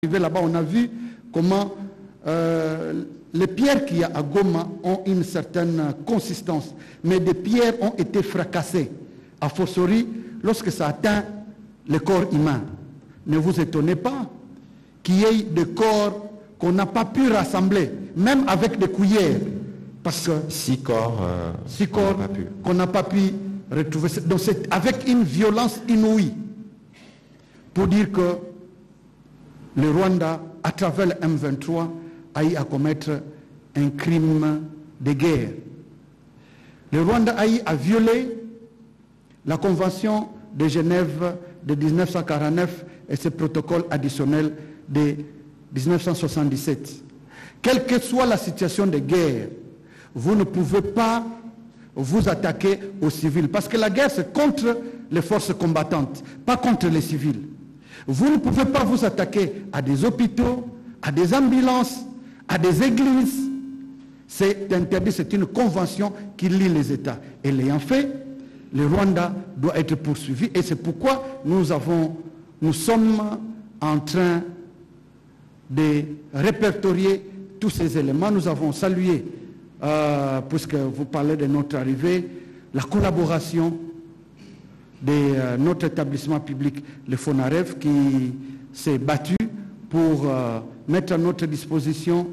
Là-bas, on a vu comment les pierres qu'il y a à Goma ont une certaine consistance, mais des pierres ont été fracassées, a fortiori lorsque ça atteint le corps humain. Ne vous étonnez pas qu'il y ait des corps qu'on n'a pas pu rassembler, même avec des cuillères, parce que six corps qu'on n'a pas pu retrouver. Donc c'est avec une violence inouïe pour dire que le Rwanda, à travers le M23, a eu à commettre un crime de guerre. Le Rwanda a eu à violer la Convention de Genève de 1949 et ses protocoles additionnels de 1977. Quelle que soit la situation de guerre, vous ne pouvez pas vous attaquer aux civils, parce que la guerre c'est contre les forces combattantes, pas contre les civils. Vous ne pouvez pas vous attaquer à des hôpitaux, à des ambulances, à des églises. C'est interdit, c'est une convention qui lie les États. Et l'ayant fait, le Rwanda doit être poursuivi. Et c'est pourquoi nous sommes en train de répertorier tous ces éléments. Nous avons salué, puisque vous parlez de notre arrivée, la collaboration de notre établissement public, le FONAREF, qui s'est battu pour mettre à notre disposition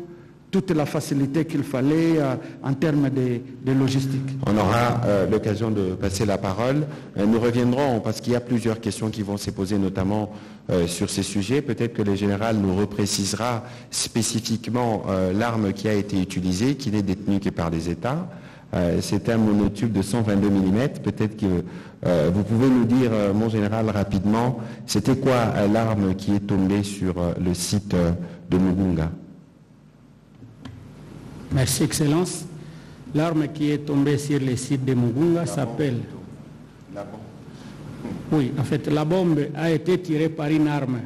toute la facilité qu'il fallait en termes de logistique. On aura l'occasion de passer la parole. Nous reviendrons, parce qu'il y a plusieurs questions qui vont se poser, notamment sur ces sujets. Peut-être que le général nous reprécisera spécifiquement l'arme qui a été utilisée, qui n'est détenue que par les États. C'est un monotube de 122 mm. Peut-être que vous pouvez nous dire, mon général, rapidement, c'était quoi l'arme qui est tombée sur le site de Mugunga? Merci, Excellence. L'arme qui est tombée sur le site de Mugunga s'appelle... La bombe. Oui, en fait, la bombe a été tirée par une arme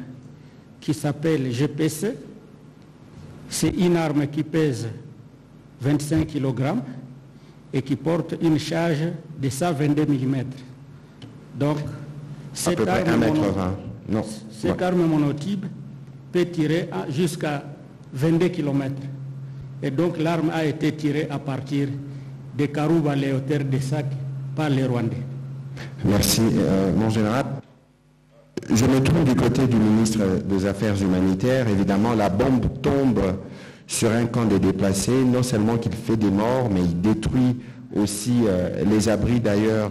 qui s'appelle GPC. C'est une arme qui pèse 25 kg et qui porte une charge de 122 mm. Donc, cette arme monotype peut tirer jusqu'à 22 km. Et donc l'arme a été tirée à partir de Karouba, les hauteurs de Sac, par les Rwandais. Merci, mon général. Je me tourne du côté du ministre des Affaires humanitaires. Évidemment, la bombe tombe sur un camp de déplacés. Non seulement qu'il fait des morts, mais il détruit aussi les abris d'ailleurs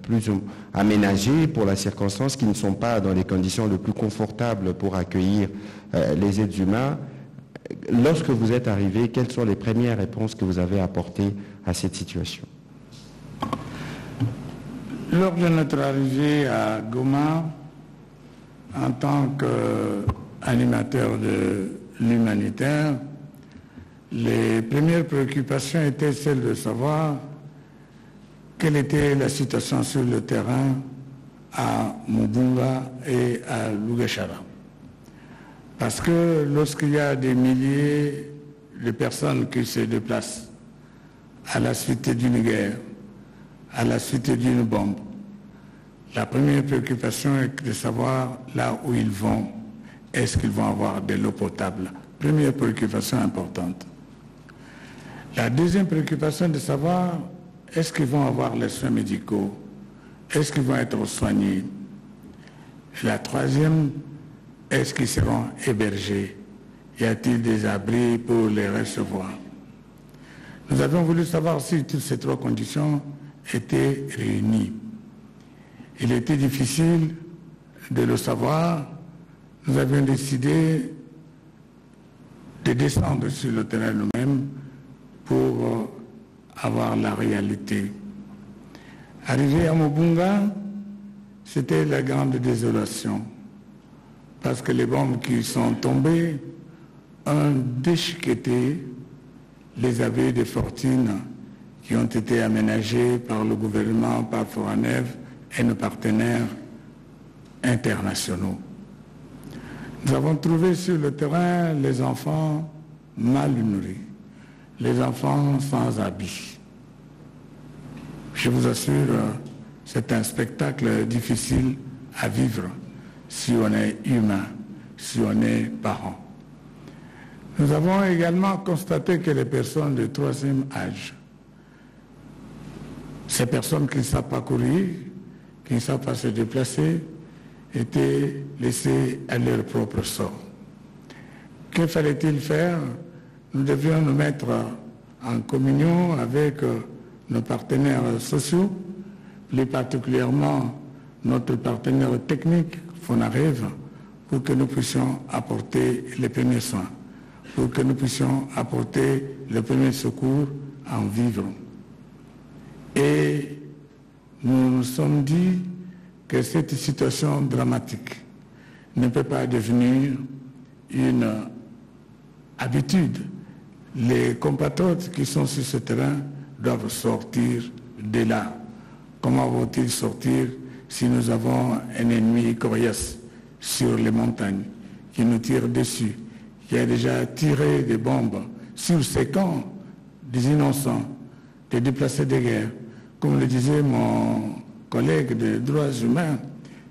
plus aménagés pour la circonstance, qui ne sont pas dans les conditions les plus confortables pour accueillir les êtres humains. Lorsque vous êtes arrivé, quelles sont les premières réponses que vous avez apportées à cette situation? Lors de notre arrivée à Goma, en tant qu'animateur de l'humanitaire, les premières préoccupations étaient celles de savoir quelle était la situation sur le terrain à Mugunga et à Lugashara. Parce que lorsqu'il y a des milliers de personnes qui se déplacent à la suite d'une guerre, à la suite d'une bombe, la première préoccupation est de savoir là où ils vont, est-ce qu'ils vont avoir de l'eau potable? Première préoccupation importante. La deuxième préoccupation est de savoir est-ce qu'ils vont avoir les soins médicaux, est-ce qu'ils vont être soignés? La troisième, est-ce qu'ils seront hébergés? Y a-t-il des abris pour les recevoir? Nous avons voulu savoir si toutes ces trois conditions étaient réunies. Il était difficile de le savoir. Nous avions décidé de descendre sur le terrain nous-mêmes pour avoir la réalité. Arrivé à Mugunga, c'était la grande désolation, parce que les bombes qui sont tombées ont déchiqueté les abris de fortune qui ont été aménagés par le gouvernement, par Foranev et nos partenaires internationaux. Nous avons trouvé sur le terrain les enfants mal nourris, les enfants sans habits. Je vous assure, c'est un spectacle difficile à vivre si on est humain, si on est parent. Nous avons également constaté que les personnes de troisième âge, ces personnes qui ne savent pas courir, qui ne savent pas se déplacer, étaient laissées à leur propre sort. Que fallait-il faire? Nous devions nous mettre en communion avec nos partenaires sociaux, plus particulièrement notre partenaire technique, FONAREV, pour que nous puissions apporter les premiers soins, pour que nous puissions apporter le premier secours en vivre. Et nous nous sommes dit que cette situation dramatique ne peut pas devenir une habitude. Les compatriotes qui sont sur ce terrain doivent sortir de là. Comment vont-ils sortir si nous avons un ennemi coriace sur les montagnes qui nous tire dessus, qui a déjà tiré des bombes sur ces camps des innocents, des déplacés de guerre? Comme le disait mon collègue des droits humains,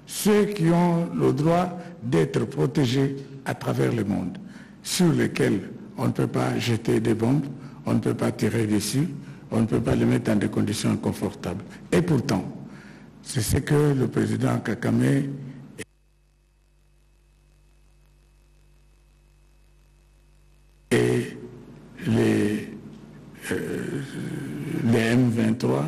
ceux qui ont le droit d'être protégés à travers le monde, sur lesquels on ne peut pas jeter des bombes, on ne peut pas tirer dessus, on ne peut pas les mettre dans des conditions confortables. Et pourtant, c'est ce que le président Kagame et les M23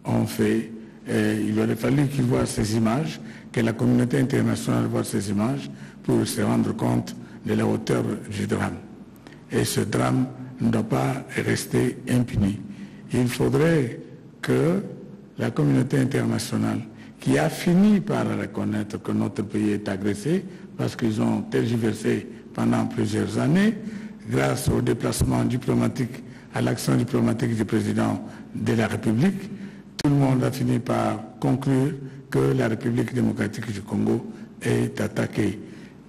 ont fait. Il aurait fallu qu'ils voient ces images, que la communauté internationale voit ces images pour se rendre compte de la hauteur du drame. Et ce drame ne doit pas rester impuni. Il faudrait que la communauté internationale, qui a fini par reconnaître que notre pays est agressé, parce qu'ils ont tergiversé pendant plusieurs années, grâce au déplacement diplomatique, à l'action diplomatique du président de la République, tout le monde a fini par conclure que la République démocratique du Congo est attaquée.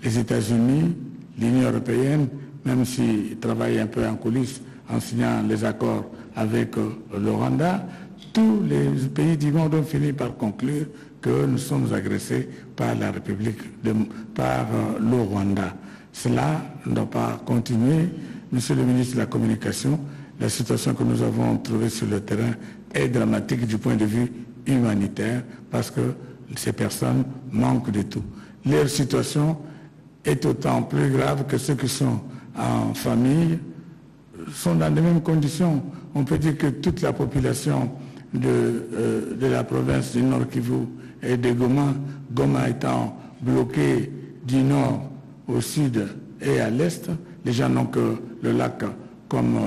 Les États-Unis, l'Union européenne, même s'ils travaillent un peu en coulisses en signant les accords avec le Rwanda, tous les pays du monde ont fini par conclure que nous sommes agressés par la République, par le Rwanda. Cela ne doit pas continuer. Monsieur le ministre de la Communication, la situation que nous avons trouvée sur le terrain est dramatique du point de vue humanitaire parce que ces personnes manquent de tout. Leur situation est autant plus grave que ceux qui sont en famille sont dans les mêmes conditions. On peut dire que toute la population de la province du Nord Kivu et de Goma étant bloquée du nord au sud et à l'est, les gens n'ont que le lac comme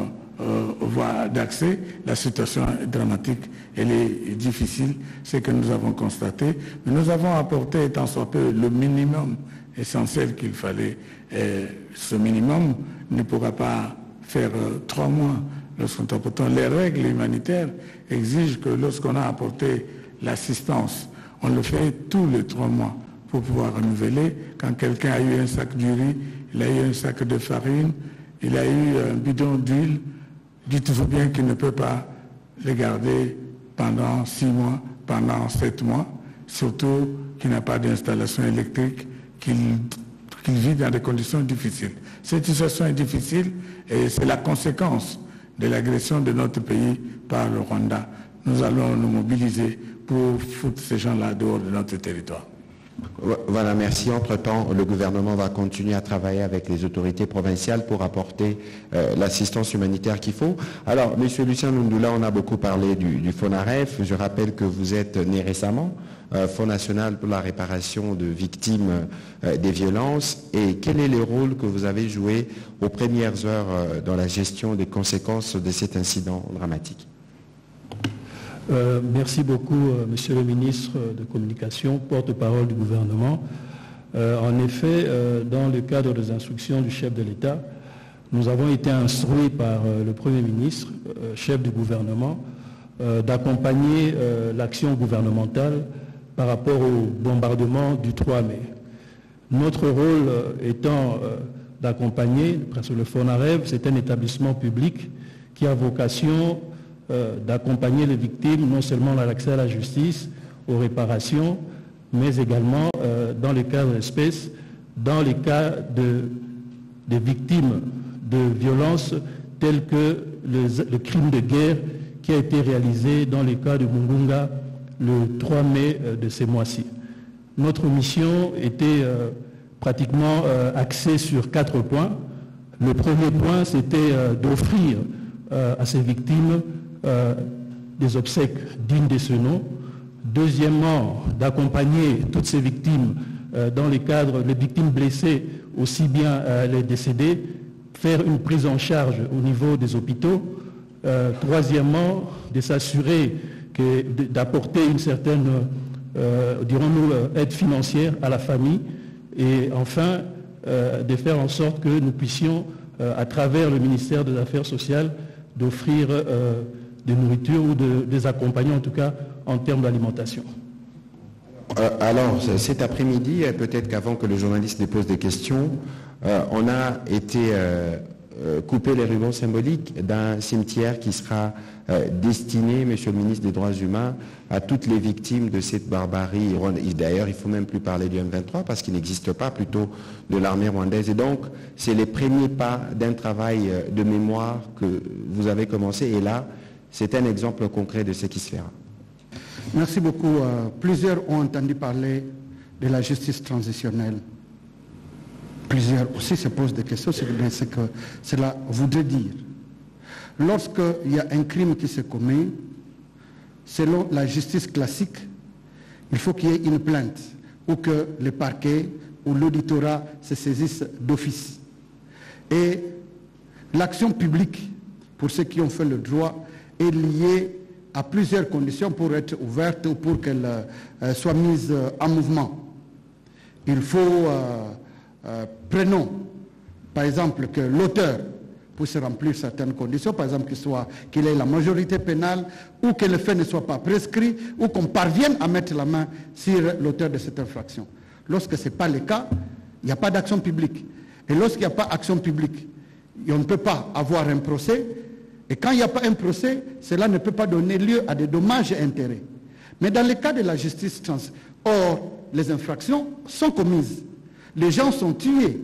voie d'accès. La situation est dramatique, elle est difficile, c'est que nous avons constaté, mais nous avons apporté tant soit peu le minimum essentiel qu'il fallait. Et ce minimum ne pourra pas faire 3 mois lorsqu'on apporte. Les règles humanitaires exigent que lorsqu'on a apporté l'assistance, on le fait tous les 3 mois pour pouvoir renouveler. Quand quelqu'un a eu un sac de riz, il a eu un sac de farine, il a eu un bidon d'huile, dites-vous bien qu'il ne peut pas les garder pendant 6 mois, pendant 7 mois, surtout qu'il n'a pas d'installation électrique, qu'il vit dans des conditions difficiles. Cette situation est difficile et c'est la conséquence de l'agression de notre pays par le Rwanda. Nous allons nous mobiliser pour foutre ces gens-là dehors de notre territoire. Voilà, merci. Entre-temps, le gouvernement va continuer à travailler avec les autorités provinciales pour apporter l'assistance humanitaire qu'il faut. Alors, M. Lucien Lundula, on a beaucoup parlé du FONAREV. Je rappelle que vous êtes né récemment, Fonds national pour la réparation de victimes des violences. Et quel est le rôle que vous avez joué aux premières heures dans la gestion des conséquences de cet incident dramatique? Merci beaucoup, Monsieur le ministre de Communication, porte-parole du gouvernement. En effet, dans le cadre des instructions du chef de l'État, nous avons été instruits par le Premier ministre, chef du gouvernement, d'accompagner l'action gouvernementale par rapport au bombardement du 3 mai. Notre rôle étant d'accompagner, parce que le FONAREV, c'est un établissement public qui a vocation d'accompagner les victimes, non seulement dans l'accès à la justice, aux réparations, mais également, dans le cadre d'espèces, dans les cas des victimes de violences telles que le crime de guerre qui a été réalisé dans le cas de Mugunga le 3 mai de ces mois-ci. Notre mission était pratiquement axée sur 4 points. Le premier point, c'était d'offrir à ces victimes des obsèques dignes de ce nom. Deuxièmement, d'accompagner toutes ces victimes dans les cadres, les victimes blessées, aussi bien les décédés, faire une prise en charge au niveau des hôpitaux. Troisièmement, de s'assurer d'apporter une certaine, dirons-nous, aide financière à la famille. Et enfin, de faire en sorte que nous puissions, à travers le ministère des Affaires sociales, d'offrir des nourritures ou des accompagner en tout cas en termes d'alimentation. Alors, cet après-midi, peut-être qu'avant que le journaliste dépose des questions, on a été couper les rubans symboliques d'un cimetière qui sera destiné, Monsieur le ministre des Droits humains, à toutes les victimes de cette barbarie. D'ailleurs, il ne faut même plus parler du M23 parce qu'il n'existe pas, plutôt de l'armée rwandaise. Et donc, c'est les premiers pas d'un travail de mémoire que vous avez commencé. Et là, c'est un exemple concret de ce qui se fera. Merci beaucoup. Plusieurs ont entendu parler de la justice transitionnelle. Plusieurs aussi se posent des questions sur ce que cela voudrait dire. Lorsqu'il y a un crime qui se commet, selon la justice classique, il faut qu'il y ait une plainte ou que le parquet ou l'auditorat se saisissent d'office. Et l'action publique, pour ceux qui ont fait le droit, est liée à plusieurs conditions pour être ouverte ou pour qu'elle soit mise en mouvement. Il faut, prenons par exemple que l'auteur puisse remplir certaines conditions, par exemple qu'il ait la majorité pénale ou que le fait ne soit pas prescrit ou qu'on parvienne à mettre la main sur l'auteur de cette infraction. Lorsque ce n'est pas le cas, il n'y a pas d'action publique. Et lorsqu'il n'y a pas d'action publique, on ne peut pas avoir un procès. Et quand il n'y a pas un procès, cela ne peut pas donner lieu à des dommages et intérêts. Mais dans le cas de la justice or, les infractions sont commises. Les gens sont tués.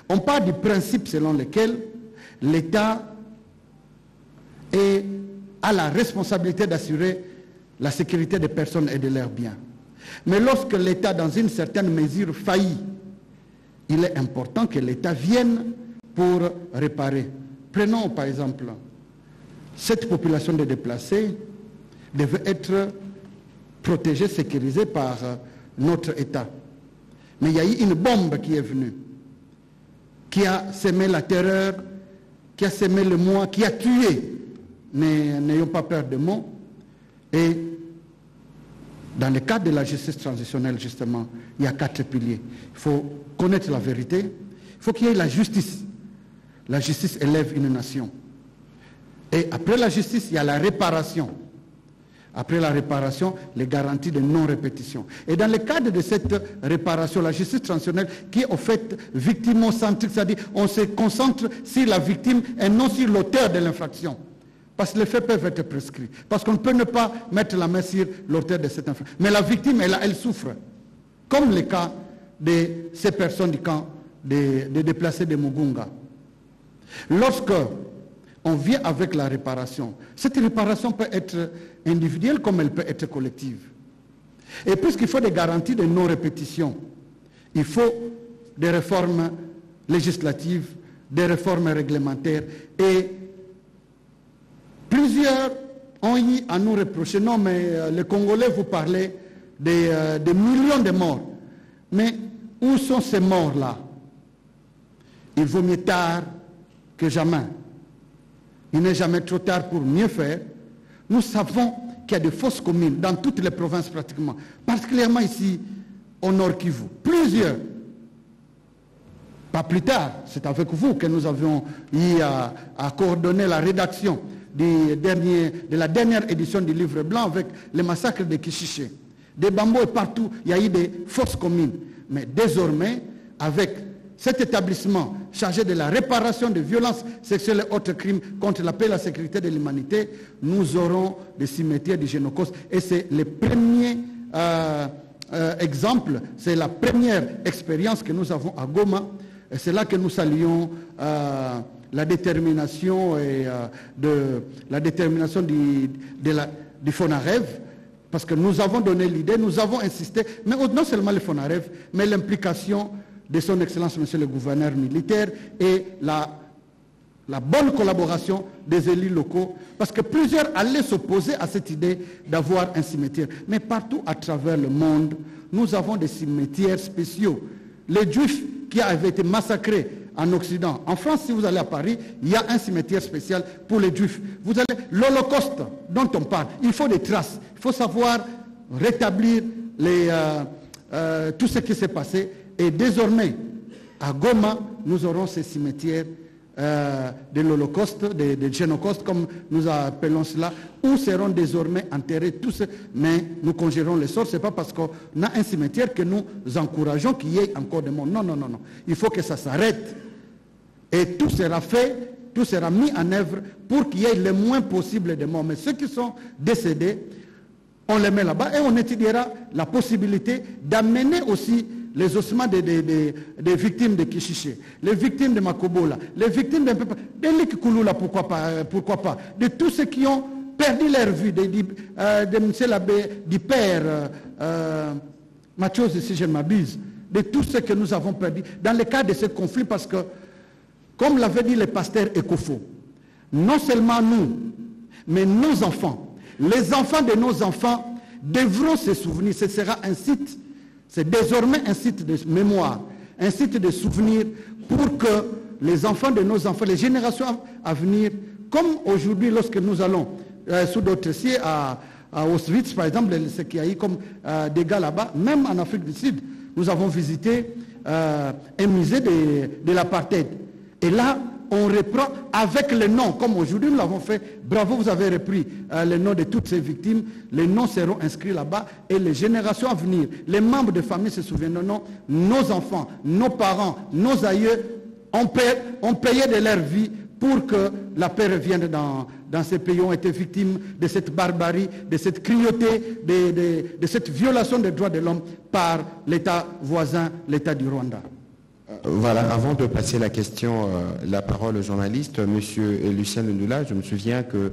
On parle du principe selon lequel l'État a la responsabilité d'assurer la sécurité des personnes et de leurs biens. Mais lorsque l'État, dans une certaine mesure, faillit, il est important que l'État vienne pour réparer. Prenons par exemple, cette population de déplacés devait être protégée, sécurisée par notre État. Mais il y a eu une bombe qui est venue, qui a semé la terreur, qui a semé le moi, qui a tué. N'ayons pas peur de mots. Et dans le cadre de la justice transitionnelle, justement, il y a 4 piliers. Il faut connaître la vérité. Il faut qu'il y ait la justice. La justice élève une nation. Et après la justice, il y a la réparation. Après la réparation, les garanties de non-répétition. Et dans le cadre de cette réparation, la justice transitionnelle, qui est au fait victimo-centrique, c'est-à-dire on se concentre sur la victime et non sur l'auteur de l'infraction. Parce que les faits peuvent être prescrits. Parce qu'on ne peut ne pas mettre la main sur l'auteur de cette infraction. Mais la victime, elle souffre. Comme le cas de ces personnes du camp des déplacés de Mugunga. Lorsque on vient avec la réparation, cette réparation peut être individuelle comme elle peut être collective. Et puisqu'il faut des garanties de non-répétition, il faut des réformes législatives, des réformes réglementaires. Et plusieurs ont eu à nous reprocher, non mais les Congolais, vous parlez des millions de morts. Mais où sont ces morts-là? Il vaut mieux tard que jamais. Il n'est jamais trop tard pour mieux faire. Nous savons qu'il y a des fosses communes dans toutes les provinces pratiquement, particulièrement ici au Nord Kivu. Plusieurs. Pas plus tard, c'est avec vous que nous avions eu à coordonner la rédaction de la dernière édition du livre blanc avec le massacre de Kishiché. Des bambous et partout, il y a eu des fosses communes. Mais désormais, avec cet établissement chargé de la réparation des violences sexuelles et autres crimes contre la paix et la sécurité de l'humanité, nous aurons des cimetières du Génocos. Et c'est le premier exemple, c'est la première expérience que nous avons à Goma. Et c'est là que nous saluons la détermination du FONAREV, parce que nous avons donné l'idée, nous avons insisté, mais non seulement le FONAREV, mais l'implication de son Excellence, Monsieur le gouverneur militaire, et la bonne collaboration des élus locaux, parce que plusieurs allaient s'opposer à cette idée d'avoir un cimetière. Mais partout à travers le monde, nous avons des cimetières spéciaux. Les Juifs qui avaient été massacrés en Occident. En France, si vous allez à Paris, il y a un cimetière spécial pour les Juifs. Vous allez, l'Holocauste dont on parle, il faut des traces. Il faut savoir rétablir tout ce qui s'est passé. Et désormais, à Goma, nous aurons ces cimetières de l'Holocauste, de Génocauste, comme nous appelons cela, où seront désormais enterrés tous, mais nous congérons les sorts. Ce n'est pas parce qu'on a un cimetière que nous encourageons qu'il y ait encore des morts. Non, non, non, non. Il faut que ça s'arrête. Et tout sera fait, tout sera mis en œuvre pour qu'il y ait le moins possible de morts. Mais ceux qui sont décédés, on les met là-bas et on étudiera la possibilité d'amener aussi les ossements des victimes de Kishiché, les victimes de Makobola, les victimes de Likikulula, pourquoi pas, de tous ceux qui ont perdu leur vie, de M. l'abbé, du père Mathieu, si je ne m'abuse, de tous ceux que nous avons perdus dans le cadre de ce conflit, parce que, comme l'avait dit le pasteur Ekofo, non seulement nous, mais nos enfants, les enfants de nos enfants devront se souvenir. Ce sera un site, c'est désormais un site de mémoire, un site de souvenir pour que les enfants de nos enfants, les générations à venir, comme aujourd'hui lorsque nous allons sous d'autres cieux à Auschwitz, par exemple, ce qu'il y a eu comme dégâts là-bas, même en Afrique du Sud, nous avons visité un musée de l'apartheid. Et là, on reprend avec les noms, comme aujourd'hui nous l'avons fait. Bravo, vous avez repris les noms de toutes ces victimes. Les noms seront inscrits là-bas et les générations à venir, les membres de famille se souviendront, nos enfants, nos parents, nos aïeux ont payé de leur vie pour que la paix revienne dans ces pays, ont été victimes de cette barbarie, de cette cruauté, de cette violation des droits de l'homme par l'État voisin, l'État du Rwanda. Voilà, avant de passer la parole au journaliste, Monsieur Lucien Ndula, je me souviens que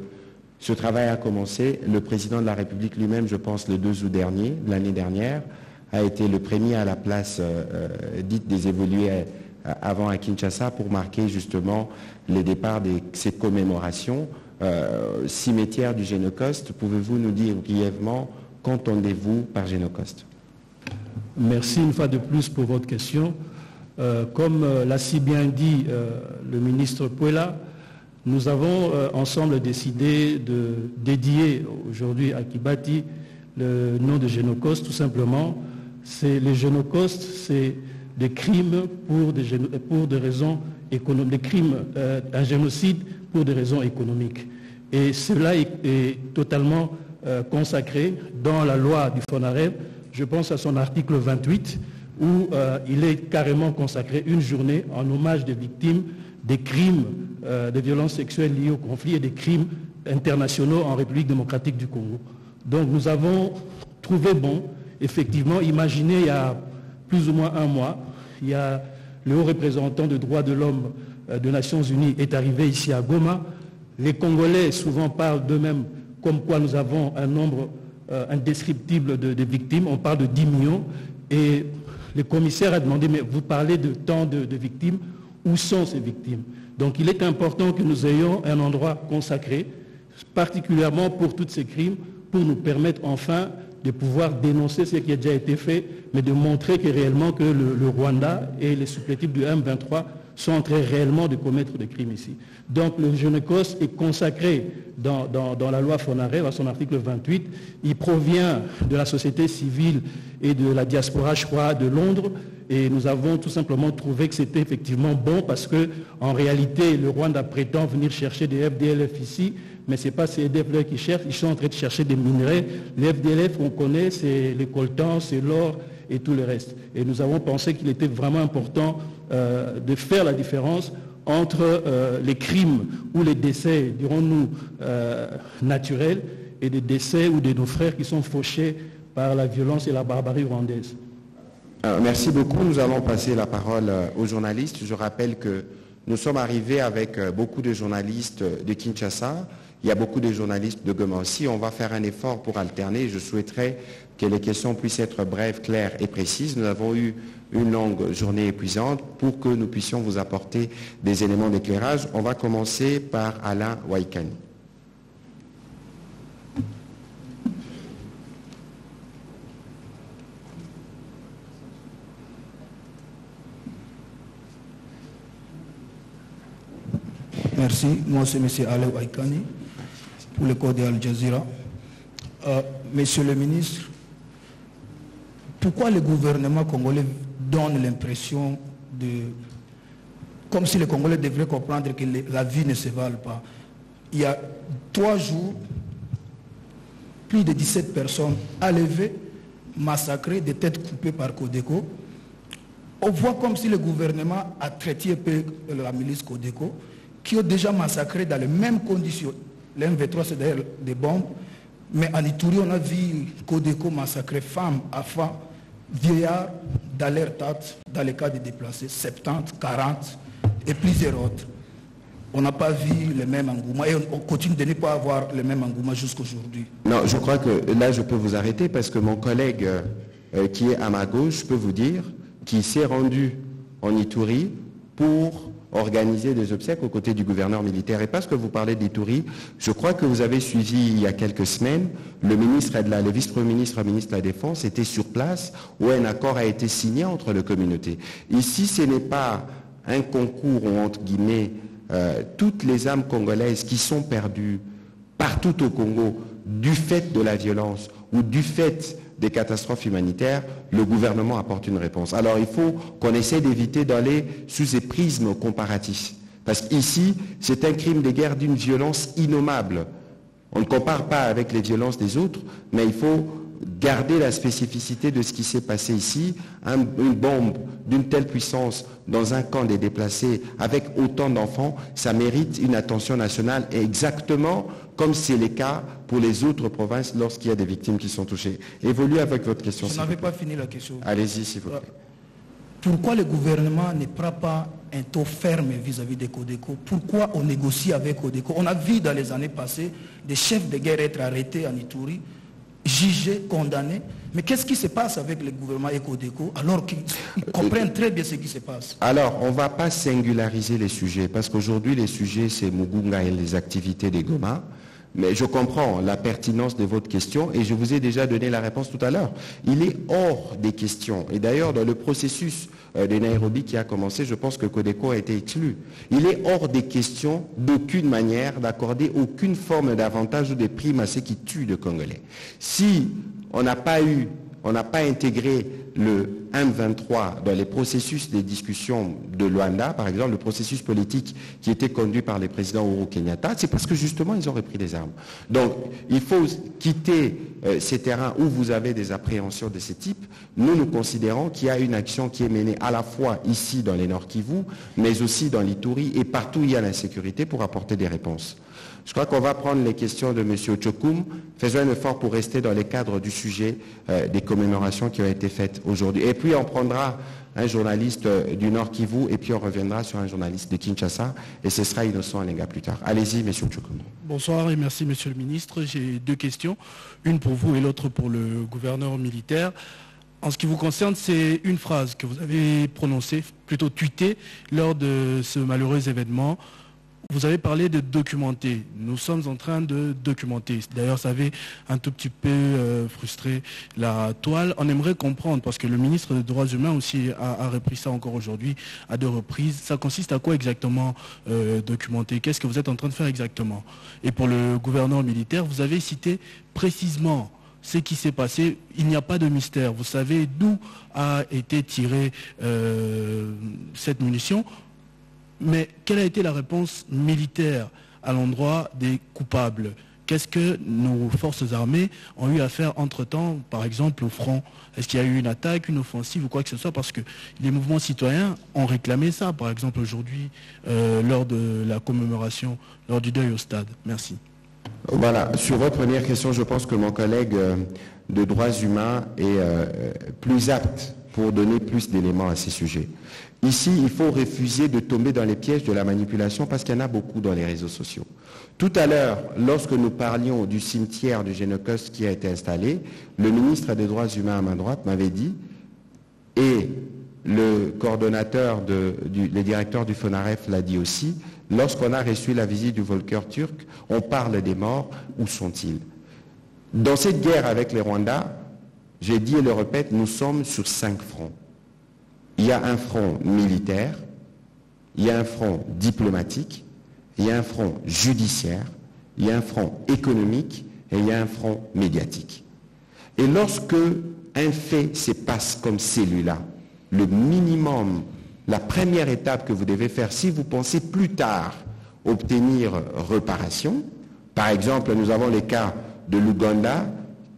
ce travail a commencé. Le président de la République lui-même, je pense le 2 août dernier, l'année dernière, a été le premier à la place dite des évolués avant à Kinshasa pour marquer justement le départ de ces commémorations. Cimetière du Génocauste, pouvez-vous nous dire brièvement qu'entendez-vous par Génocauste? Merci une fois de plus pour votre question. Comme l'a si bien dit le ministre Puela, nous avons ensemble décidé de dédier aujourd'hui à Kibati le nom de Génocauste. Tout simplement, les Génocaustes, c'est des crimes pour des raisons économiques, des crimes, un génocide pour des raisons économiques. Et cela est totalement consacré dans la loi du FONAREV. Je pense à son article 28, où il est carrément consacré une journée en hommage des victimes des crimes de violences sexuelles liées au conflit et des crimes internationaux en République démocratique du Congo. Donc nous avons trouvé bon, effectivement, imaginez il y a plus ou moins un mois, il y a le haut représentant des droits de l'homme des Nations Unies est arrivé ici à Goma. Les Congolais souvent parlent d'eux-mêmes comme quoi nous avons un nombre indescriptible de victimes, on parle de 10 millions, et le commissaire a demandé, mais vous parlez de tant de victimes, où sont ces victimes? Donc il est important que nous ayons un endroit consacré, particulièrement pour tous ces crimes, pour nous permettre enfin de pouvoir dénoncer ce qui a déjà été fait, mais de montrer que réellement que le Rwanda et les supplétifs du M23 sont en train réellement de commettre des crimes ici. Donc le Génocauste est consacré dans la loi FONAREV à son article 28. Il provient de la société civile et de la diaspora, je crois, de Londres. Et nous avons tout simplement trouvé que c'était effectivement bon parce que en réalité, le Rwanda prétend venir chercher des FDLF ici, mais ce n'est pas ces FDLF qui cherchent, ils sont en train de chercher des minerais. Les FDLF qu'on connaît, c'est les coltans, c'est l'or et tout le reste. Et nous avons pensé qu'il était vraiment important de faire la différence entre les crimes ou les décès, dirons-nous, naturels, et des décès ou de nos frères qui sont fauchés par la violence et la barbarie rwandaise. Merci beaucoup. Nous allons passer la parole aux journalistes. Je rappelle que nous sommes arrivés avec beaucoup de journalistes de Kinshasa. Il y a beaucoup de journalistes de Goma aussi. On va faire un effort pour alterner. Je souhaiterais que les questions puissent être brèves, claires et précises. Nous avons eu une longue journée épuisante pour que nous puissions vous apporter des éléments d'éclairage. On va commencer par Alain Waikani. Merci. Moi, c'est M. Alain Waikani pour le code Al Jazeera. Monsieur le ministre, pourquoi le gouvernement congolais donne l'impression de... comme si les Congolais devraient comprendre que la vie ne se vale pas? Il y a 3 jours, plus de 17 personnes enlevées, massacrées, des têtes coupées par Codeco. On voit comme si le gouvernement a traité un peu la milice Codeco, qui ont déjà massacré dans les mêmes conditions. Les M23, c'est d'ailleurs des bombes. Mais en Ituri, on a vu Codeco massacrer femmes, enfants, vieillards, dans leur tête, dans les cas de déplacés, 70, 40 et plusieurs autres. On n'a pas vu le même engouement et on continue de ne pas avoir le même engouement jusqu'aujourd'hui. Non, je crois que là, je peux vous arrêter parce que mon collègue qui est à ma gauche peut vous dire qu'il s'est rendu en Ituri pour organiser des obsèques aux côtés du gouverneur militaire. Et parce que vous parlez d'Ituri, je crois que vous avez suivi il y a quelques semaines, le vice-premier ministre de la Défense était sur place où un accord a été signé entre les communautés. Ici, ce n'est pas un concours où, entre guillemets, toutes les âmes congolaises qui sont perdues partout au Congo du fait de la violence ou du fait des catastrophes humanitaires, le gouvernement apporte une réponse. Alors il faut qu'on essaie d'éviter d'aller sous ces prismes comparatifs. Parce qu'ici, c'est un crime de guerre d'une violence innommable. On ne compare pas avec les violences des autres, mais il faut garder la spécificité de ce qui s'est passé ici. Une bombe d'une telle puissance dans un camp des déplacés avec autant d'enfants, ça mérite une attention nationale exactement comme c'est le cas pour les autres provinces lorsqu'il y a des victimes qui sont touchées. Évoluez avec votre question. Je n'avais pas fini la question. Allez-y, s'il vous plaît. Pourquoi le gouvernement ne prend pas un taux ferme vis-à-vis des Codeco? Pourquoi on négocie avec Codeco? On a vu dans les années passées des chefs de guerre être arrêtés en Ituri, jugés, condamnés. Mais qu'est-ce qui se passe avec le gouvernement et Codeco alors qu'ils comprennent très bien ce qui se passe? Alors, on ne va pas singulariser les sujets, parce qu'aujourd'hui, les sujets, c'est Mugunga et les activités des Goma. Mais je comprends la pertinence de votre question et je vous ai déjà donné la réponse tout à l'heure. Il est hors des questions. Et d'ailleurs, dans le processus de Nairobi qui a commencé, je pense que Codeco a été exclu. Il est hors des questions d'aucune manière d'accorder aucune forme d'avantage ou de prime à ceux qui tuent de Congolais. Si on n'a pas intégré le M23 dans les processus des discussions de Luanda, par exemple, le processus politique qui était conduit par le président Uhuru Kenyatta, c'est parce que justement ils ont repris des armes. Donc il faut quitter ces terrains où vous avez des appréhensions de ce type. Nous considérons qu'il y a une action qui est menée à la fois ici dans les Nord Kivu, mais aussi dans l'Ituri et partout où il y a l'insécurité pour apporter des réponses. Je crois qu'on va prendre les questions de M. Ochokum. Faisons un effort pour rester dans les cadres du sujet des commémorations qui ont été faites aujourd'hui. Et puis on prendra un journaliste du Nord Kivu et puis on reviendra sur un journaliste de Kinshasa et ce sera Innocent Alenga plus tard. Allez-y, M. Ochokum. Bonsoir et merci, Monsieur le Ministre. J'ai 2 questions, une pour vous et l'autre pour le gouverneur militaire. En ce qui vous concerne, c'est une phrase que vous avez prononcée, plutôt tweetée, lors de ce malheureux événement. Vous avez parlé de documenter. Nous sommes en train de documenter. D'ailleurs, ça avait un tout petit peu frustré la toile. On aimerait comprendre, parce que le ministre des Droits humains aussi a repris ça encore aujourd'hui à 2 reprises. Ça consiste à quoi exactement documenter? Qu'est-ce que vous êtes en train de faire exactement? Et pour le gouverneur militaire, vous avez cité précisément ce qui s'est passé. Il n'y a pas de mystère. Vous savez d'où a été tirée cette munition. Mais quelle a été la réponse militaire à l'endroit des coupables? Qu'est-ce que nos forces armées ont eu à faire entre-temps, par exemple au front? Est-ce qu'il y a eu une attaque, une offensive ou quoi que ce soit? Parce que les mouvements citoyens ont réclamé ça, par exemple aujourd'hui, lors de la commémoration, lors du deuil au stade. Merci. Voilà, sur votre première question, je pense que mon collègue de droits humains est plus apte pour donner plus d'éléments à ces sujets. Ici, il faut refuser de tomber dans les pièges de la manipulation parce qu'il y en a beaucoup dans les réseaux sociaux. Tout à l'heure, lorsque nous parlions du cimetière de Génocoste qui a été installé, le ministre des Droits humains à main droite m'avait dit, et le coordonnateur, le directeur du FONAREF l'a dit aussi, lorsqu'on a reçu la visite du Volker turc, on parle des morts, où sont-ils? Dans cette guerre avec les Rwandais, j'ai dit et le répète, nous sommes sur 5 fronts. Il y a un front militaire, il y a un front diplomatique, il y a un front judiciaire, il y a un front économique et il y a un front médiatique. Et lorsque un fait se passe comme celui-là, le minimum, la première étape que vous devez faire, si vous pensez plus tard obtenir réparation, par exemple, nous avons les cas de l'Ouganda,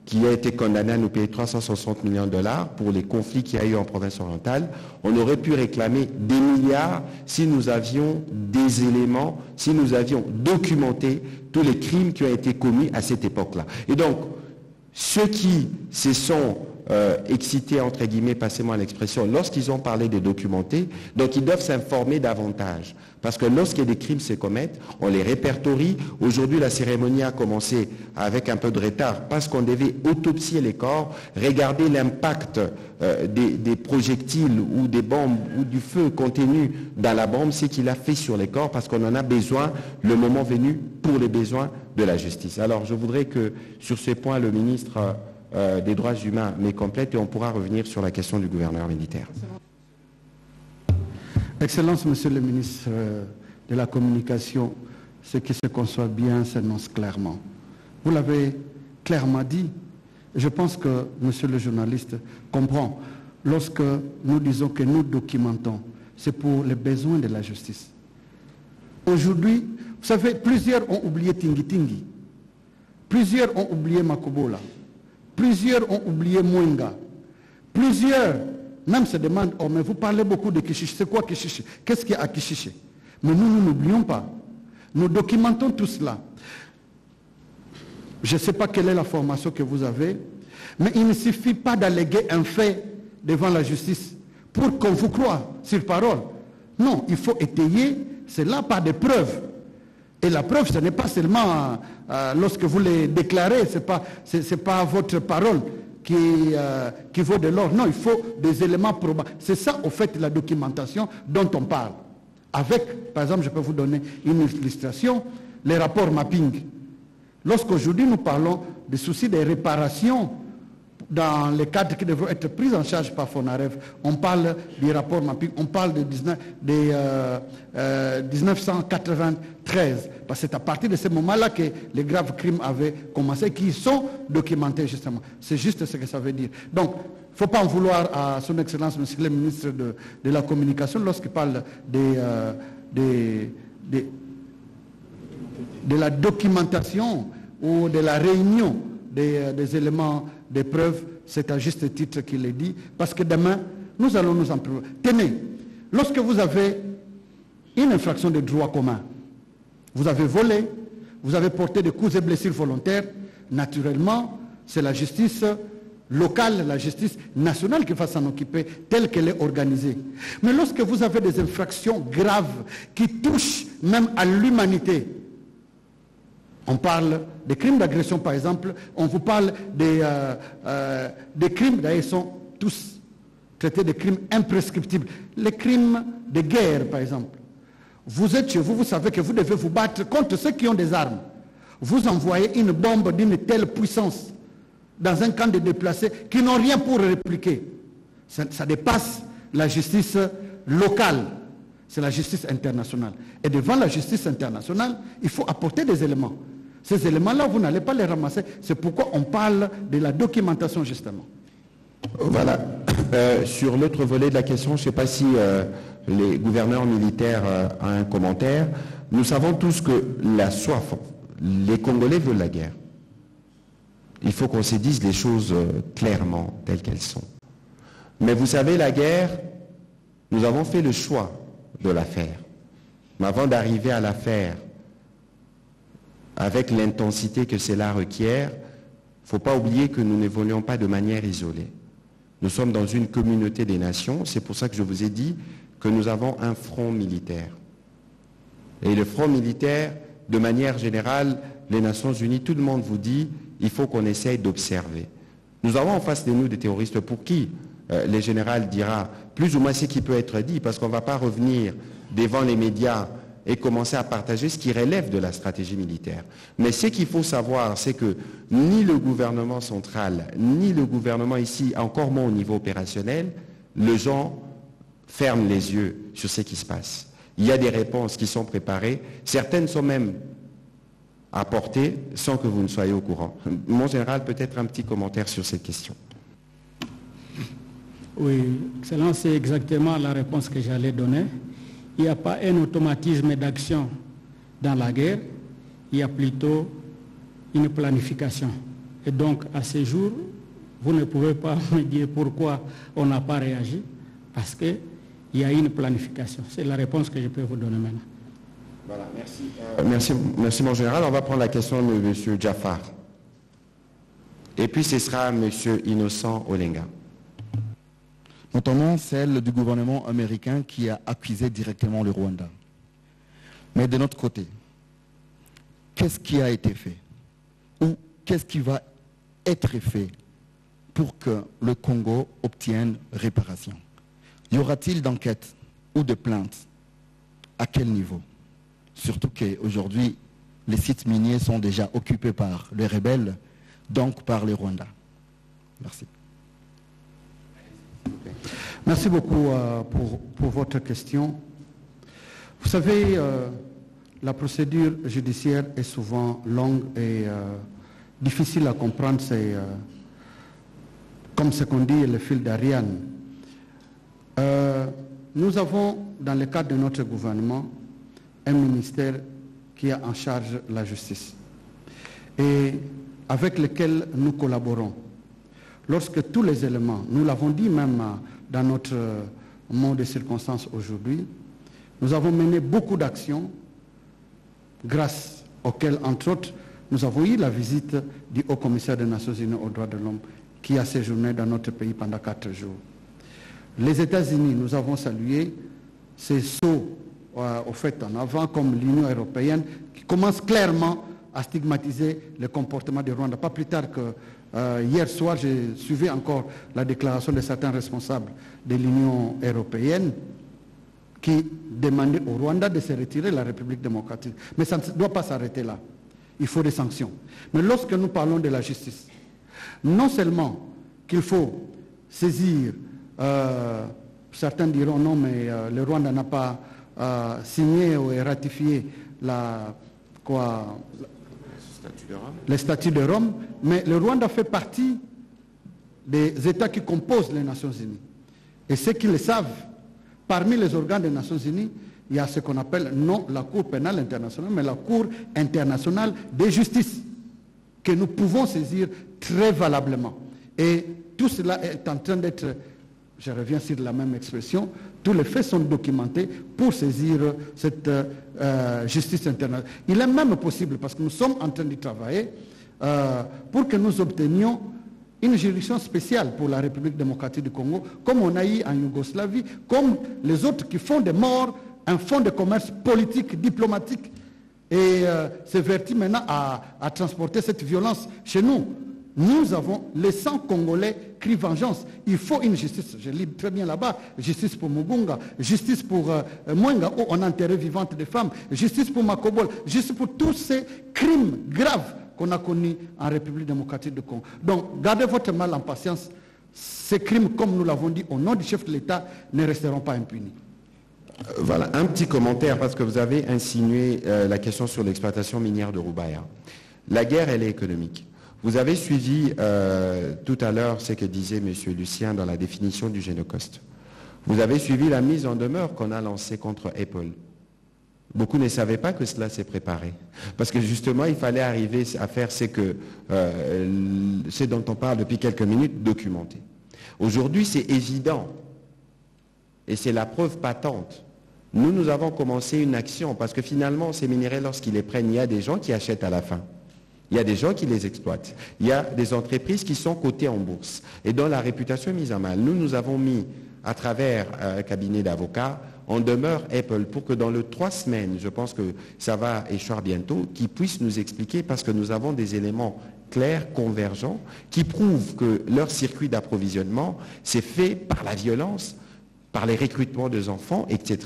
qui a été condamné à nous payer 360 millions de dollars pour les conflits qu'il y a eu en province orientale. On aurait pu réclamer des milliards si nous avions des éléments, si nous avions documenté tous les crimes qui ont été commis à cette époque-là. Et donc, ceux qui se sont excités, entre guillemets, passez-moi l'expression, lorsqu'ils ont parlé de documenter, donc ils doivent s'informer davantage. Parce que lorsqu'il y a des crimes se commettent, on les répertorie. Aujourd'hui, la cérémonie a commencé avec un peu de retard parce qu'on devait autopsier les corps, regarder l'impact des projectiles ou des bombes ou du feu contenu dans la bombe, ce qu'il a fait sur les corps, parce qu'on en a besoin, le moment venu, pour les besoins de la justice. Alors, je voudrais que, sur ce point, le ministre des Droits humains m'est complète et on pourra revenir sur la question du gouverneur militaire. Excellence, Monsieur le ministre de la Communication, ce qui se conçoit bien s'annonce clairement. Vous l'avez clairement dit. Je pense que Monsieur le journaliste comprend. Lorsque nous disons que nous documentons, c'est pour les besoins de la justice. Aujourd'hui, vous savez, plusieurs ont oublié Tingi Tingi. Plusieurs ont oublié Makobola. Plusieurs ont oublié Mwenga. Plusieurs même se demandent, oh mais vous parlez beaucoup de Kishiche, c'est quoi Kishiche? Qu'est-ce qu'il y a à Kishiche? Mais nous n'oublions pas. Nous documentons tout cela. Je ne sais pas quelle est la formation que vous avez, mais il ne suffit pas d'alléguer un fait devant la justice pour qu'on vous croie sur parole. Non, il faut étayer cela par des preuves. Et la preuve, ce n'est pas seulement lorsque vous les déclarez, ce n'est pas votre parole qui vaut de l'or. Non, il faut des éléments probables. C'est ça, au fait, la documentation dont on parle. Avec, par exemple, je peux vous donner une illustration, les rapports mapping. Lorsqu'aujourd'hui nous parlons des soucis des réparations dans les cadres qui devront être pris en charge par FONAREF, on parle des rapports mapping, on parle de 1993, parce que c'est à partir de ce moment-là que les graves crimes avaient commencé, qui sont documentés justement. C'est juste ce que ça veut dire. Donc, il ne faut pas en vouloir à son Excellence, Monsieur le ministre de la Communication, lorsqu'il parle de la documentation ou de la réunion des éléments, des preuves, c'est à juste titre qu'il est dit, parce que demain, nous allons nous en prévoir. Tenez, lorsque vous avez une infraction de droit commun, vous avez volé, vous avez porté des coups et blessures volontaires, naturellement, c'est la justice locale, la justice nationale qui va s'en occuper, telle qu'elle est organisée. Mais lorsque vous avez des infractions graves qui touchent même à l'humanité, on parle des crimes d'agression, par exemple, on vous parle des crimes, d'ailleurs, ils sont tous traités de crimes imprescriptibles. Les crimes de guerre, par exemple. Vous êtes chez vous, vous savez que vous devez vous battre contre ceux qui ont des armes. Vous envoyez une bombe d'une telle puissance dans un camp de déplacés qui n'ont rien pour répliquer. Ça dépasse la justice locale. C'est la justice internationale. Et devant la justice internationale, il faut apporter des éléments. Ces éléments-là, vous n'allez pas les ramasser. C'est pourquoi on parle de la documentation, justement. Voilà. Sur l'autre volet de la question, je ne sais pas si les gouverneurs militaires ont un commentaire. Nous savons tous que la soif, les Congolais veulent la guerre. Il faut qu'on se dise les choses clairement, telles qu'elles sont. Mais vous savez, la guerre, nous avons fait le choix de la faire. Mais avant d'arriver à la faire, avec l'intensité que cela requiert, ne faut pas oublier que nous n'évoluons pas de manière isolée. Nous sommes dans une communauté des nations, c'est pour ça que je vous ai dit que nous avons un front militaire. Et le front militaire, de manière générale, les Nations Unies, tout le monde vous dit, il faut qu'on essaye d'observer. Nous avons en face de nous des terroristes pour qui le général dira plus ou moins ce qui peut être dit, parce qu'on ne va pas revenir devant les médias et commencer à partager ce qui relève de la stratégie militaire. Mais ce qu'il faut savoir, c'est que ni le gouvernement central, ni le gouvernement ici, encore moins au niveau opérationnel, les gens ferment les yeux sur ce qui se passe. Il y a des réponses qui sont préparées, certaines sont même apportées sans que vous ne soyez au courant. Mon général, peut-être un petit commentaire sur cette question. Oui, Excellence, c'est exactement la réponse que j'allais donner. Il n'y a pas un automatisme d'action dans la guerre, il y a plutôt une planification. Et donc, à ce jour, vous ne pouvez pas me dire pourquoi on n'a pas réagi, parce qu'il y a une planification. C'est la réponse que je peux vous donner maintenant. Voilà, merci. Merci, mon général. On va prendre la question de M. Jaffar. Et puis, ce sera M. Innocent Olenga. Notamment celle du gouvernement américain qui a accusé directement le Rwanda. Mais de notre côté, qu'est-ce qui a été fait? Ou qu'est-ce qui va être fait pour que le Congo obtienne réparation? Y aura-t-il d'enquête ou de plaintes? À quel niveau? Surtout qu'aujourd'hui, les sites miniers sont déjà occupés par les rebelles, donc par les Rwandais. Merci. Merci beaucoup pour votre question. Vous savez, la procédure judiciaire est souvent longue et difficile à comprendre. C'est, comme ce qu'on dit, le fil d'Ariane. Nous avons, dans le cadre de notre gouvernement, un ministère qui a en charge la justice et avec lequel nous collaborons. Lorsque tous les éléments, nous l'avons dit même dans notre monde de circonstances aujourd'hui, nous avons mené beaucoup d'actions grâce auxquelles, entre autres, nous avons eu la visite du Haut-Commissaire des Nations Unies aux droits de l'homme qui a séjourné dans notre pays pendant 4 jours. Les États-Unis, nous avons salué ces sauts au fait en avant, comme l'Union européenne, qui commence clairement à stigmatiser le comportement du Rwanda. Pas plus tard que hier soir, j'ai suivi encore la déclaration de certains responsables de l'Union européenne qui demandaient au Rwanda de se retirer de la République démocratique. Mais ça ne doit pas s'arrêter là. Il faut des sanctions. Mais lorsque nous parlons de la justice, non seulement qu'il faut saisir, certains diront non, mais le Rwanda n'a pas signé ou ratifié le statut de Rome, mais le Rwanda fait partie des États qui composent les Nations Unies. Et ceux qui le savent, parmi les organes des Nations Unies, il y a ce qu'on appelle non la Cour pénale internationale, mais la Cour internationale de justice, que nous pouvons saisir très valablement. Et tout cela est en train d'être, je reviens sur la même expression, tous les faits sont documentés pour saisir cette justice internationale. Il est même possible, parce que nous sommes en train de travailler, pour que nous obtenions une juridiction spéciale pour la République démocratique du Congo, comme on a eu en Yougoslavie, comme les autres qui font des morts, un fonds de commerce politique, diplomatique, et s'évertit maintenant à transporter cette violence chez nous. Nous avons, les 100 Congolais crient vengeance. Il faut une justice, je lis très bien là-bas, justice pour Mugunga, justice pour Mwenga, où on a enterré vivantes des femmes, justice pour Makobol, justice pour tous ces crimes graves qu'on a connus en République démocratique du Congo. Donc, gardez votre mal en patience. Ces crimes, comme nous l'avons dit, au nom du chef de l'État, ne resteront pas impunis. Voilà, un petit commentaire, parce que vous avez insinué la question sur l'exploitation minière de Roubaïa. La guerre, elle est économique. Vous avez suivi tout à l'heure ce que disait M. Lucien dans la définition du génocoste. Vous avez suivi la mise en demeure qu'on a lancée contre Apple. Beaucoup ne savaient pas que cela s'est préparé. Parce que justement, il fallait arriver à faire ce dont on parle depuis quelques minutes, documenter. Aujourd'hui, c'est évident. Et c'est la preuve patente. Nous avons commencé une action parce que finalement, ces minéraux, lorsqu'ils les prennent, il y a des gens qui achètent à la fin. Il y a des gens qui les exploitent. Il y a des entreprises qui sont cotées en bourse et dont la réputation est mise à mal. Nous avons mis, à travers un cabinet d'avocats, en demeure Apple pour que dans les 3 semaines, je pense que ça va échoir bientôt, qu'ils puissent nous expliquer, parce que nous avons des éléments clairs, convergents, qui prouvent que leur circuit d'approvisionnement s'est fait par la violence, par les recrutements des enfants, etc.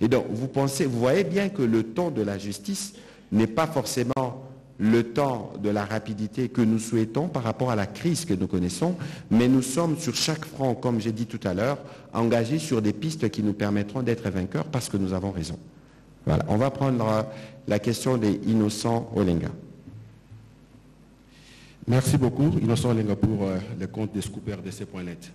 Et donc, vous voyez bien que le temps de la justice n'est pas forcément le temps de la rapidité que nous souhaitons par rapport à la crise que nous connaissons, mais nous sommes sur chaque front, comme j'ai dit tout à l'heure, engagés sur des pistes qui nous permettront d'être vainqueurs parce que nous avons raison. Voilà. On va prendre la question des Innocent Olenga. Merci beaucoup, Innocent Olenga, pour les comptes des scooperdc.net.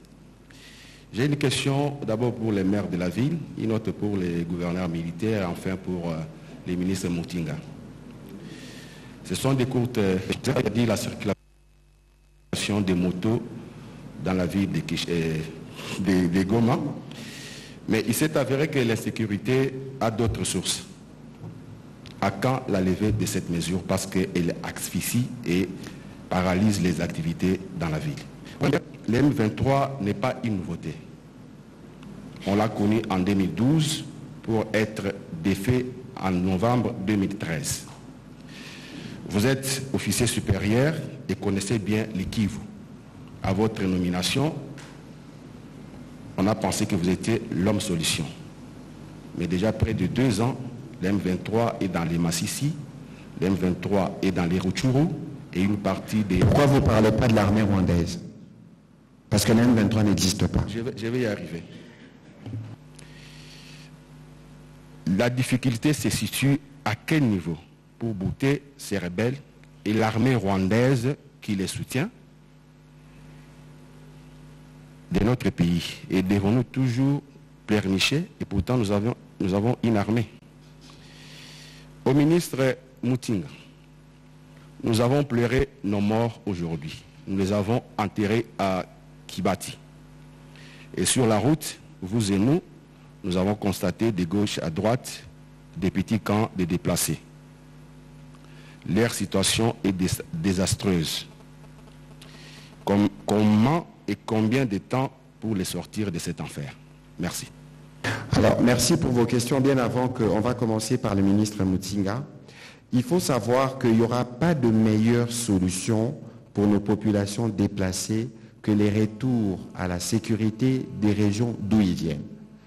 J'ai une question d'abord pour les maires de la ville, une autre pour les gouverneurs militaires, enfin pour les ministres Mutinga. Ce sont des courtes, c'est-à-dire la circulation des motos dans la ville de Goma. Mais il s'est avéré que l'insécurité a d'autres sources. À quand la levée de cette mesure? Parce qu'elle asphyxie et paralyse les activités dans la ville. L'M23 n'est pas une nouveauté. On l'a connu en 2012 pour être défait en novembre 2013. Vous êtes officier supérieur et connaissez bien les Kivu. À votre nomination, on a pensé que vous étiez l'homme solution. Mais déjà près de 2 ans, l'M23 est dans les Massissi, l'M23 est dans les Rutshuru et une partie des... Pourquoi vous ne parlez pas de l'armée rwandaise? Parce que l'M23 n'existe pas. Je vais y arriver. La difficulté se situe à quel niveau pour bouter ces rebelles et l'armée rwandaise qui les soutient de notre pays? Et devons-nous toujours pleurnicher? Et pourtant nous avons une armée. Au ministre Mutinga, nous avons pleuré nos morts aujourd'hui. Nous les avons enterrés à Kibati. Et sur la route, vous et nous avons constaté de gauche à droite des petits camps de déplacés. Leur situation est désastreuse. Comment et combien de temps pour les sortir de cet enfer? Merci. Alors, merci pour vos questions. Bien avant qu'on va commencer par le ministre Mutinga, il faut savoir qu'il n'y aura pas de meilleure solution pour nos populations déplacées que les retours à la sécurité des régions d'où ils viennent.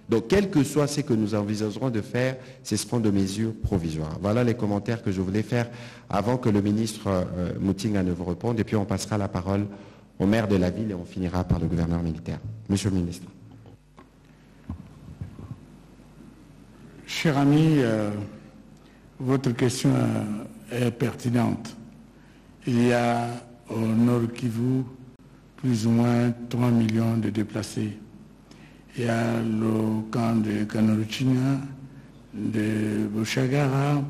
Donc, quel que soit ce que nous envisagerons de faire, ce seront de mesures provisoires. Voilà les commentaires que je voulais faire avant que le ministre Mutinga ne vous réponde. Et puis, on passera la parole au maire de la ville et on finira par le gouverneur militaire. Monsieur le ministre. Cher ami, votre question est pertinente. Il y a au Nord Kivu plus ou moins 3 millions de déplacés. Il y a le camp de Kanoruchinya, de Boshagara,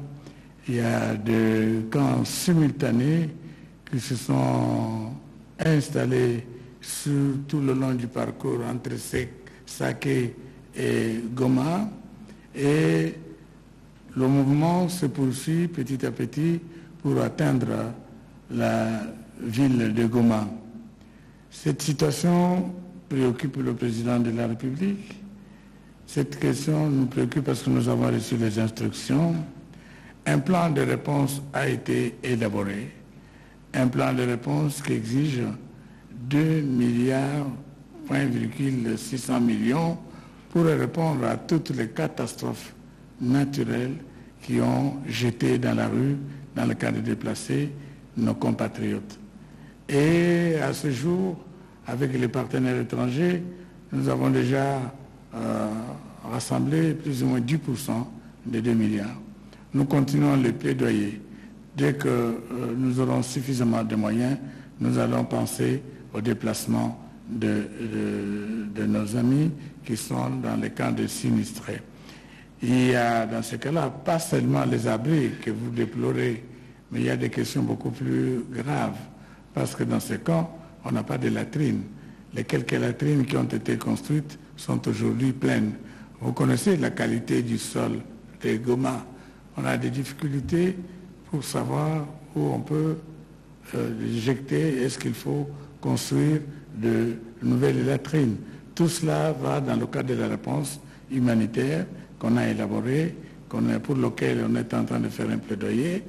il y a des camps simultanés qui se sont installés sur tout le long du parcours entre Sake et Goma. Et le mouvement se poursuit petit à petit pour atteindre la ville de Goma. Cette situation préoccupe le président de la République. Cette question nous préoccupe parce que nous avons reçu les instructions. Un plan de réponse a été élaboré. Un plan de réponse qui exige 2 milliards, 600 millions pour répondre à toutes les catastrophes naturelles qui ont jeté dans la rue, dans le cas de déplacés, nos compatriotes. Et à ce jour, avec les partenaires étrangers, nous avons déjà rassemblé plus ou moins 10% des 2 milliards. Nous continuons le plaidoyer. Dès que nous aurons suffisamment de moyens, nous allons penser au déplacement de nos amis qui sont dans les camps de sinistrés. Il y a dans ce cas-là pas seulement les abris que vous déplorez, mais il y a des questions beaucoup plus graves. Parce que dans ces camps, on n'a pas de latrines. Les quelques latrines qui ont été construites sont aujourd'hui pleines. Vous connaissez la qualité du sol de Goma. On a des difficultés pour savoir où on peut jeter, est-ce qu'il faut construire de nouvelles latrines. Tout cela va dans le cadre de la réponse humanitaire qu'on a élaborée, pour lequel on est en train de faire un plaidoyer.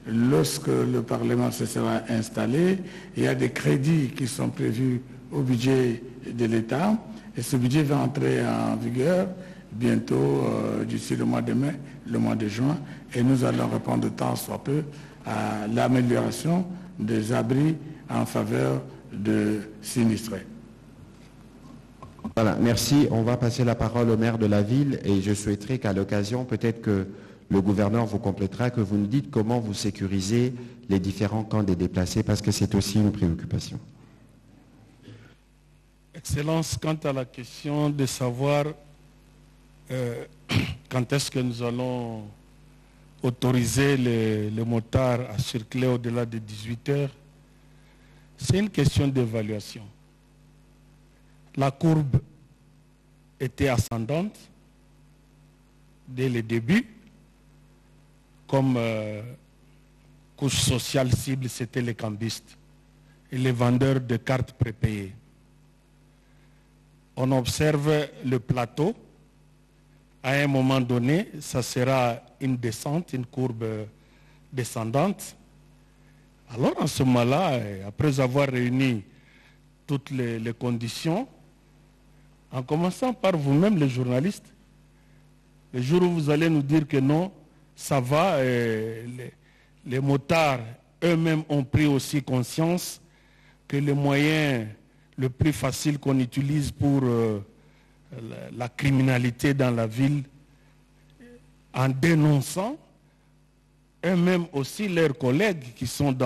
Lorsque le Parlement se sera installé, il y a des crédits qui sont prévus au budget de l'État et ce budget va entrer en vigueur bientôt d'ici le mois de mai, le mois de juin, et nous allons répondre tant soit peu à l'amélioration des abris en faveur de sinistrés. Voilà, merci. On va passer la parole au maire de la ville et je souhaiterais qu'à l'occasion, peut-être que le gouverneur vous complétera, que vous nous dites comment vous sécurisez les différents camps des déplacés, parce que c'est aussi une préoccupation. Excellence, quant à la question de savoir quand est-ce que nous allons autoriser les motards à circuler au-delà de 18 heures, c'est une question d'évaluation. La courbe était ascendante dès le début. Comme couche sociale cible, c'était les cambistes et les vendeurs de cartes prépayées. On observe le plateau. À un moment donné, ça sera une descente, une courbe descendante. Alors, en ce moment-là, après avoir réuni toutes les conditions, en commençant par vous-même, les journalistes, le jour où vous allez nous dire que non, ça va, les motards eux-mêmes ont pris aussi conscience que le moyen le plus facile qu'on utilise pour la criminalité dans la ville, en dénonçant eux-mêmes aussi leurs collègues qui sont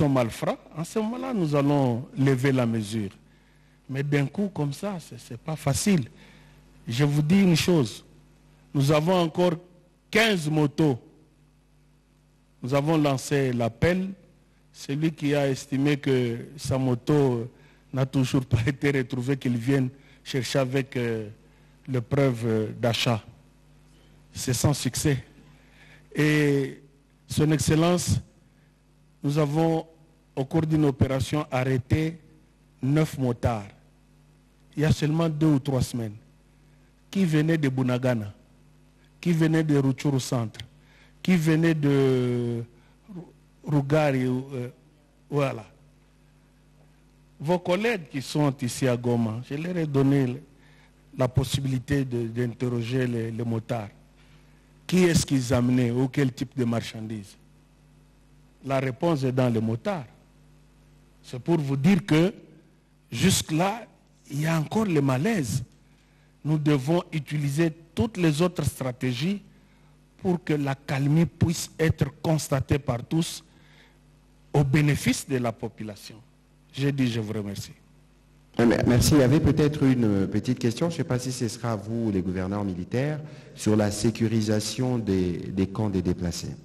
malfrats, en ce moment-là, nous allons lever la mesure. Mais d'un coup, comme ça, ce n'est pas facile. Je vous dis une chose, nous avons encore 15 motos. Nous avons lancé l'appel. Celui qui a estimé que sa moto n'a toujours pas été retrouvée, qu'il vienne chercher avec le preuve d'achat. C'est sans succès. Et Son Excellence, nous avons, au cours d'une opération, arrêté 9 motards. Il y a seulement 2 ou 3 semaines, qui venaient de Bunagana, qui venaient de Rutshuru Centre, qui venaient de Rugari, voilà. Vos collègues qui sont ici à Goma, je leur ai donné la possibilité d'interroger les motards. Qui est-ce qu'ils amenaient ou quel type de marchandises? La réponse est dans les motards. C'est pour vous dire que jusque-là, il y a encore le malaise. Nous devons utiliser toutes les autres stratégies pour que la calmie puisse être constatée par tous au bénéfice de la population. J'ai dit, je vous remercie. Merci. Il y avait peut-être une petite question, je ne sais pas si ce sera vous ou les gouverneurs militaires, sur la sécurisation des camps des déplacés.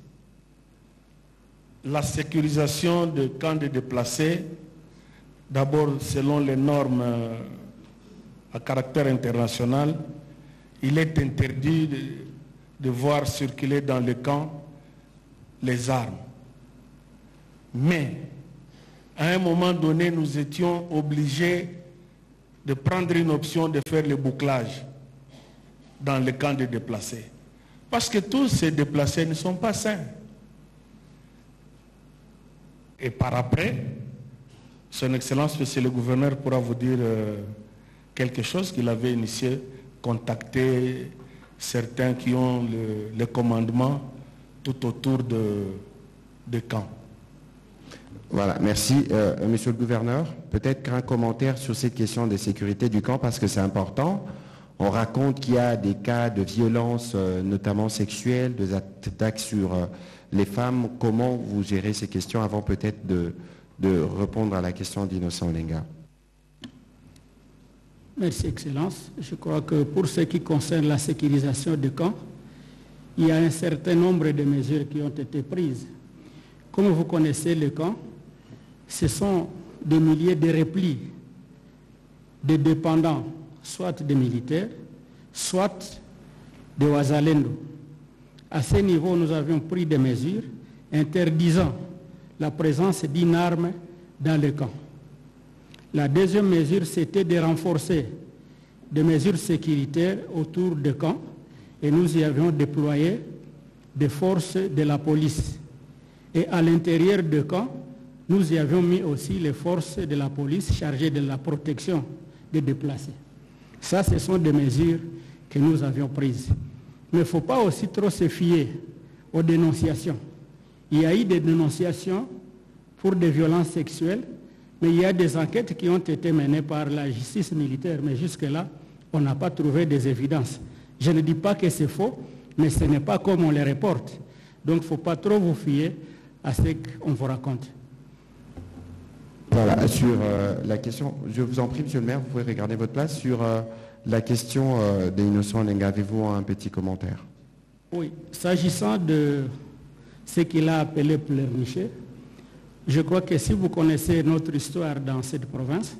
La sécurisation des camps des déplacés, d'abord selon les normes à caractère international, il est interdit de voir circuler dans les camps les armes. Mais, à un moment donné, nous étions obligés de prendre une option de faire le bouclage dans les camps de déplacés. Parce que tous ces déplacés ne sont pas sains. Et par après, Son Excellence, Monsieur le Gouverneur, pourra vous dire quelque chose qu'il avait initié, contacter certains qui ont le commandement tout autour de camps. Voilà, merci. Monsieur le Gouverneur, peut-être qu'un commentaire sur cette question de sécurité du camp, parce que c'est important. On raconte qu'il y a des cas de violence, notamment sexuelles, des attaques sur les femmes. Comment vous gérez ces questions avant peut-être de répondre à la question d'Innocent Olenga? Merci, Excellence. Je crois que pour ce qui concerne la sécurisation des camps, il y a un certain nombre de mesures qui ont été prises. Comme vous connaissez les camps, ce sont des milliers de replis de dépendants, soit des militaires, soit de Wazalendo. À ce niveau, nous avions pris des mesures interdisant la présence d'une arme dans le camp. La deuxième mesure, c'était de renforcer des mesures sécuritaires autour du camp et nous y avions déployé des forces de la police. Et à l'intérieur du camp, nous y avions mis aussi les forces de la police chargées de la protection des déplacés. Ça, ce sont des mesures que nous avions prises. Mais il ne faut pas aussi trop se fier aux dénonciations. Il y a eu des dénonciations pour des violences sexuelles, mais il y a des enquêtes qui ont été menées par la justice militaire, mais jusque-là, on n'a pas trouvé des évidences. Je ne dis pas que c'est faux, mais ce n'est pas comme on les reporte. Donc il ne faut pas trop vous fier à ce qu'on vous raconte. Voilà, sur la question, je vous en prie, monsieur le maire, vous pouvez regarder votre place. Sur la question des innocents Lenga, avez-vous un petit commentaire? Oui, s'agissant de ce qu'il a appelé pleurnicher, je crois que si vous connaissez notre histoire dans cette province,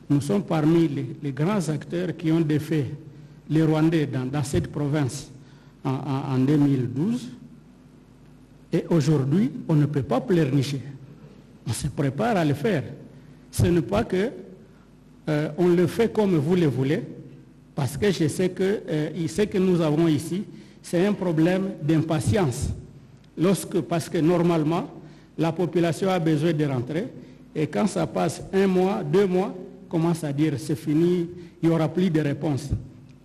nous sommes parmi les grands acteurs qui ont défait les Rwandais dans cette province en 2012. Et aujourd'hui, on ne peut pas pleurnicher. On se prépare à le faire. Ce n'est pas que on le fait comme vous le voulez, parce que je sais que ce que nous avons ici, c'est un problème d'impatience. Parce que normalement, la population a besoin de rentrer, et quand ça passe 1 mois, 2 mois, commence à dire c'est fini, il n'y aura plus de réponse.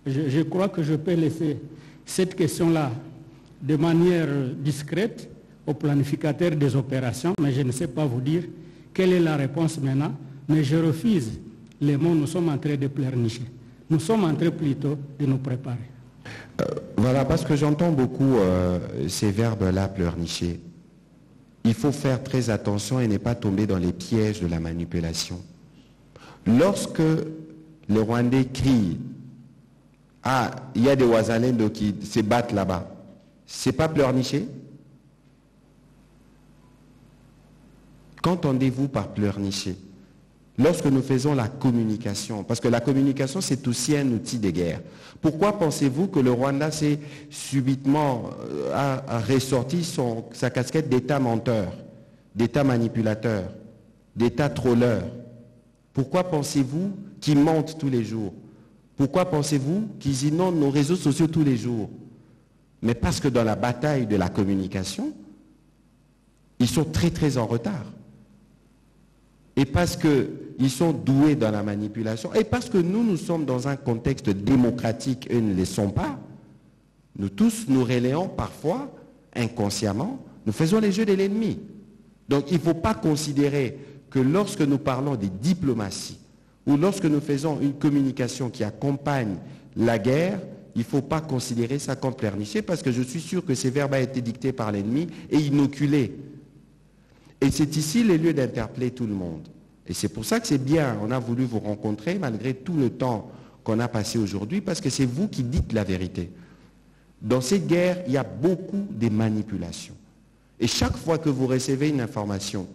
Je crois que je peux laisser cette question-là de manière discrète au planificateur des opérations, mais je ne sais pas vous dire quelle est la réponse maintenant, mais je refuse les mots nous sommes en train de pleurnicher. Nous sommes en train plutôt de nous préparer. Voilà, parce que j'entends beaucoup ces verbes-là, pleurnicher. Il faut faire très attention et ne pas tomber dans les pièges de la manipulation. Lorsque les Rwandais crient « Ah, il y a des Ouazalendo qui se battent là-bas », c'est pas pleurnicher? Qu'entendez-vous par pleurnicher? Lorsque nous faisons la communication, parce que la communication c'est aussi un outil de guerre. Pourquoi pensez-vous que le Rwanda s'est subitement a ressorti sa casquette d'État menteur, d'État manipulateur, d'État trolleur? Pourquoi pensez-vous qu'ils mentent tous les jours? Pourquoi pensez-vous qu'ils inondent nos réseaux sociaux tous les jours? Mais parce que dans la bataille de la communication, ils sont très très en retard. Et parce qu'ils sont doués dans la manipulation, et parce que nous sommes dans un contexte démocratique, eux ne le sont pas, nous tous nous relayons parfois, inconsciemment, nous faisons les jeux de l'ennemi. Donc il ne faut pas considérer que lorsque nous parlons de diplomatie, ou lorsque nous faisons une communication qui accompagne la guerre, il ne faut pas considérer ça comme pleurnicher, parce que je suis sûr que ces verbes ont été dictés par l'ennemi et inoculés. Et c'est ici le lieu d'interpeller tout le monde. Et c'est pour ça que c'est bien, on a voulu vous rencontrer malgré tout le temps qu'on a passé aujourd'hui, parce que c'est vous qui dites la vérité. Dans cette guerre, il y a beaucoup de manipulations. Et chaque fois que vous recevez une information,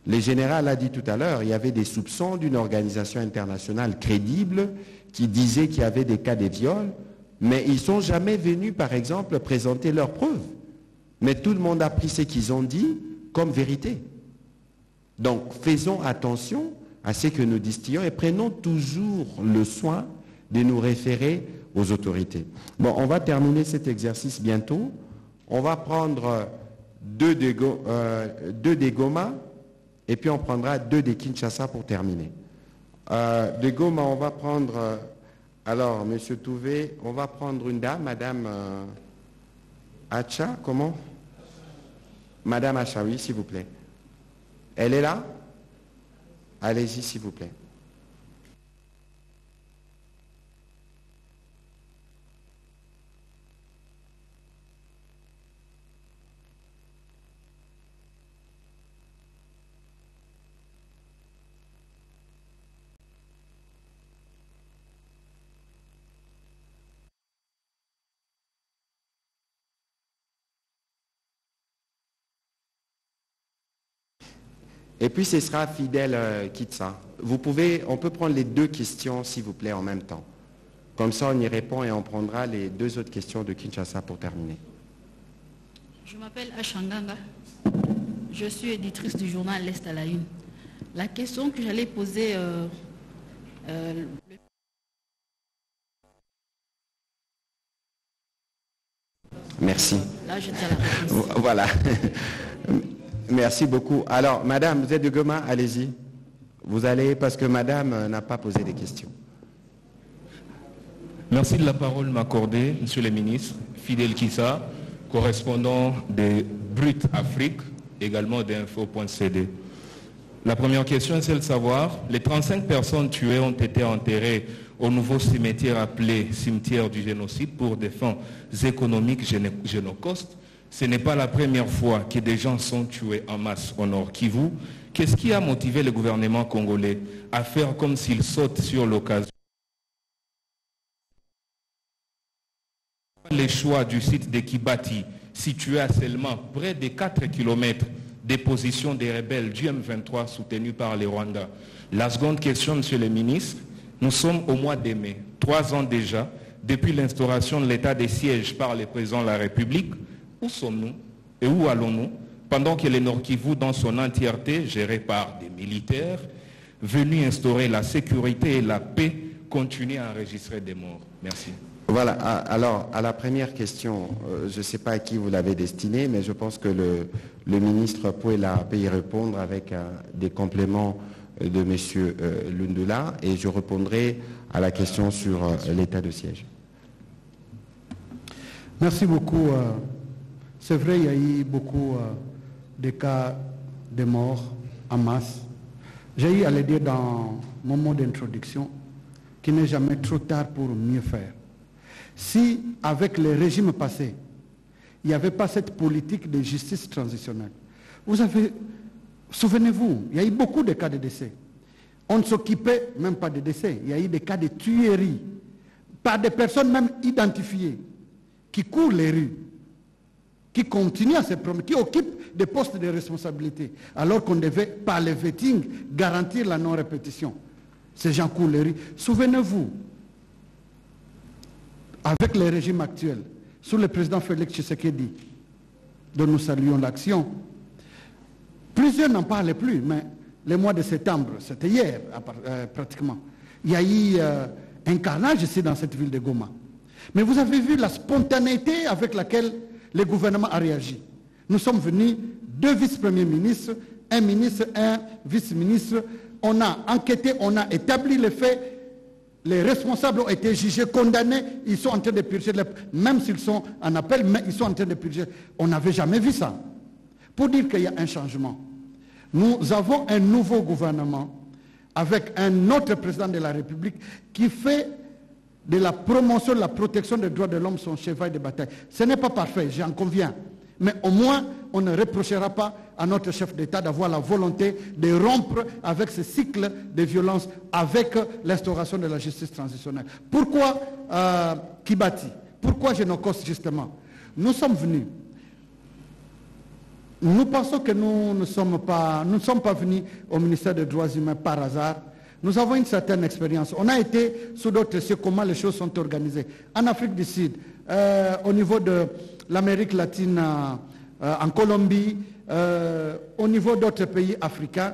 le général a dit tout à l'heure, il y avait des soupçons d'une organisation internationale crédible qui disait qu'il y avait des cas de viol, mais ils ne sont jamais venus, par exemple, présenter leurs preuves. Mais tout le monde a pris ce qu'ils ont dit comme vérité. Donc faisons attention à ce que nous distillons et prenons toujours le soin de nous référer aux autorités. Bon, on va terminer cet exercice bientôt. On va prendre 2 des Goma et puis on prendra 2 des Kinshasa pour terminer. De Goma, on va prendre, alors Monsieur Touvé, on va prendre une dame, Madame Acha, comment? Madame Achaoui, s'il vous plaît. Elle est là? Allez-y, s'il vous plaît. Et puis ce sera Fidèle Kitsa. On peut prendre les 2 questions, s'il vous plaît, en même temps. Comme ça, on y répond et on prendra les 2 autres questions de Kinshasa pour terminer. Je m'appelle Ashanganga. Je suis éditrice du journal L'Est à la Une. La question que j'allais poser... Merci. Là, je tiens la réponse. Voilà. Merci beaucoup. Alors, madame, vous êtes de Goma, allez-y. Vous allez, parce que madame n'a pas posé des questions. Merci de la parole m'accorder, monsieur le ministre. Fidel Kissa, correspondant de Brut Afrique, également d'info.cd. La première question est celle de savoir, les 35 personnes tuées ont été enterrées au nouveau cimetière appelé cimetière du génocide pour des fins économiques génocaustes. Ce n'est pas la première fois que des gens sont tués en masse au Nord Kivu. Qu'est-ce qui a motivé le gouvernement congolais à faire comme s'il saute sur l'occasion? Les choix du site de Kibati, situé à seulement près de 4 km des positions des rebelles du M23 soutenus par les Rwandais. La seconde question, monsieur le ministre, nous sommes au mois de mai, 3 ans déjà, depuis l'instauration de l'état de siège par le président de la République. Où sommes-nous et où allons-nous pendant que le Nord Kivu, dans son entièreté, géré par des militaires, venus instaurer la sécurité et la paix, continue à enregistrer des morts? Merci. Voilà, alors à la première question, je ne sais pas à qui vous l'avez destinée, mais je pense que le ministre peut y répondre avec des compléments de M. Lundula, et je répondrai à la question sur l'état de siège. Merci beaucoup. C'est vrai, il y a eu beaucoup de cas de morts en masse. J'ai eu à le dire dans mon mot d'introduction qu'il n'est jamais trop tard pour mieux faire. Si, avec les régimes passés, il n'y avait pas cette politique de justice transitionnelle, souvenez-vous, il y a eu beaucoup de cas de décès. On ne s'occupait même pas de décès. Il y a eu des cas de tueries par des personnes même identifiées qui courent les rues, qui continuent à se promener, qui occupent des postes de responsabilité, alors qu'on devait, par les vetting, garantir la non-répétition. Ces gens courent les rues. Souvenez-vous, avec le régime actuel, sous le président Félix Tshisekedi, dont nous saluons l'action, plusieurs n'en parlaient plus, mais le mois de septembre, c'était hier pratiquement, il y a eu un carnage ici dans cette ville de Goma. Mais vous avez vu la spontanéité avec laquelle le gouvernement a réagi. Nous sommes venus, 2 vice-premiers ministres, un ministre, un vice-ministre, on a enquêté, on a établi les faits. Les responsables ont été jugés, condamnés, ils sont en train de purger, même s'ils sont en appel, mais ils sont en train de purger. On n'avait jamais vu ça. Pour dire qu'il y a un changement. Nous avons un nouveau gouvernement avec un autre président de la République qui fait de la promotion, de la protection des droits de l'homme son cheval de bataille. Ce n'est pas parfait, j'en conviens. Mais au moins, on ne reprochera pas à notre chef d'État d'avoir la volonté de rompre avec ce cycle de violence, avec l'instauration de la justice transitionnelle. Pourquoi Kibati? Pourquoi Génocos, justement? Nous sommes venus. Nous pensons que nous ne sommes pas venus au ministère des Droits humains par hasard. Nous avons une certaine expérience. On a été sous d'autres cieux comment les choses sont organisées. En Afrique du Sud, au niveau de l'Amérique latine, en Colombie, au niveau d'autres pays africains,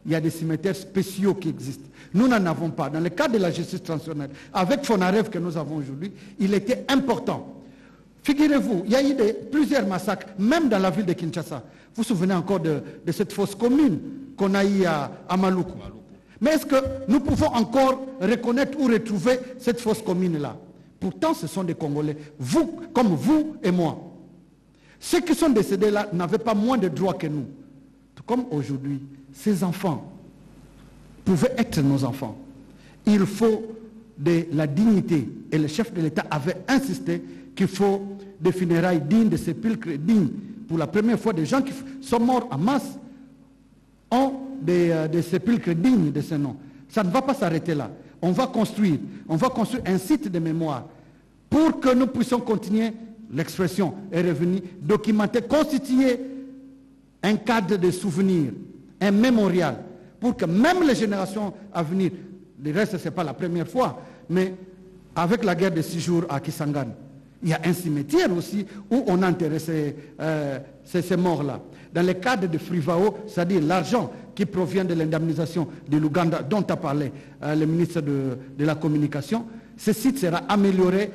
il y a des cimetières spéciaux qui existent. Nous n'en avons pas. Dans le cadre de la justice transitionnelle, avec Fonarev que nous avons aujourd'hui, il était important. Figurez-vous, il y a eu plusieurs massacres, même dans la ville de Kinshasa. Vous vous souvenez encore de cette fosse commune qu'on a eue à Maluku. Mais est-ce que nous pouvons encore reconnaître ou retrouver cette fosse commune-là? Pourtant, ce sont des Congolais, vous, comme vous et moi. Ceux qui sont décédés là n'avaient pas moins de droits que nous. Tout comme aujourd'hui, ces enfants pouvaient être nos enfants. Il faut de la dignité. Et le chef de l'État avait insisté qu'il faut des funérailles dignes, des sépulcres dignes. Pour la première fois, des gens qui sont morts en masse ont des sépulcres dignes de ce nom. Ça ne va pas s'arrêter là. On va construire un site de mémoire pour que nous puissions continuer, l'expression est revenue, documenter, constituer un cadre de souvenirs, un mémorial, pour que même les générations à venir, le reste ce n'est pas la première fois, mais avec la guerre de 6 jours à Kisangani, Il y a un cimetière aussi où on a enterré ces morts-là. Dans le cadre de Frivao, c'est-à-dire l'argent qui provient de l'indemnisation de l'Ouganda dont a parlé le ministre de la Communication, ce site sera amélioré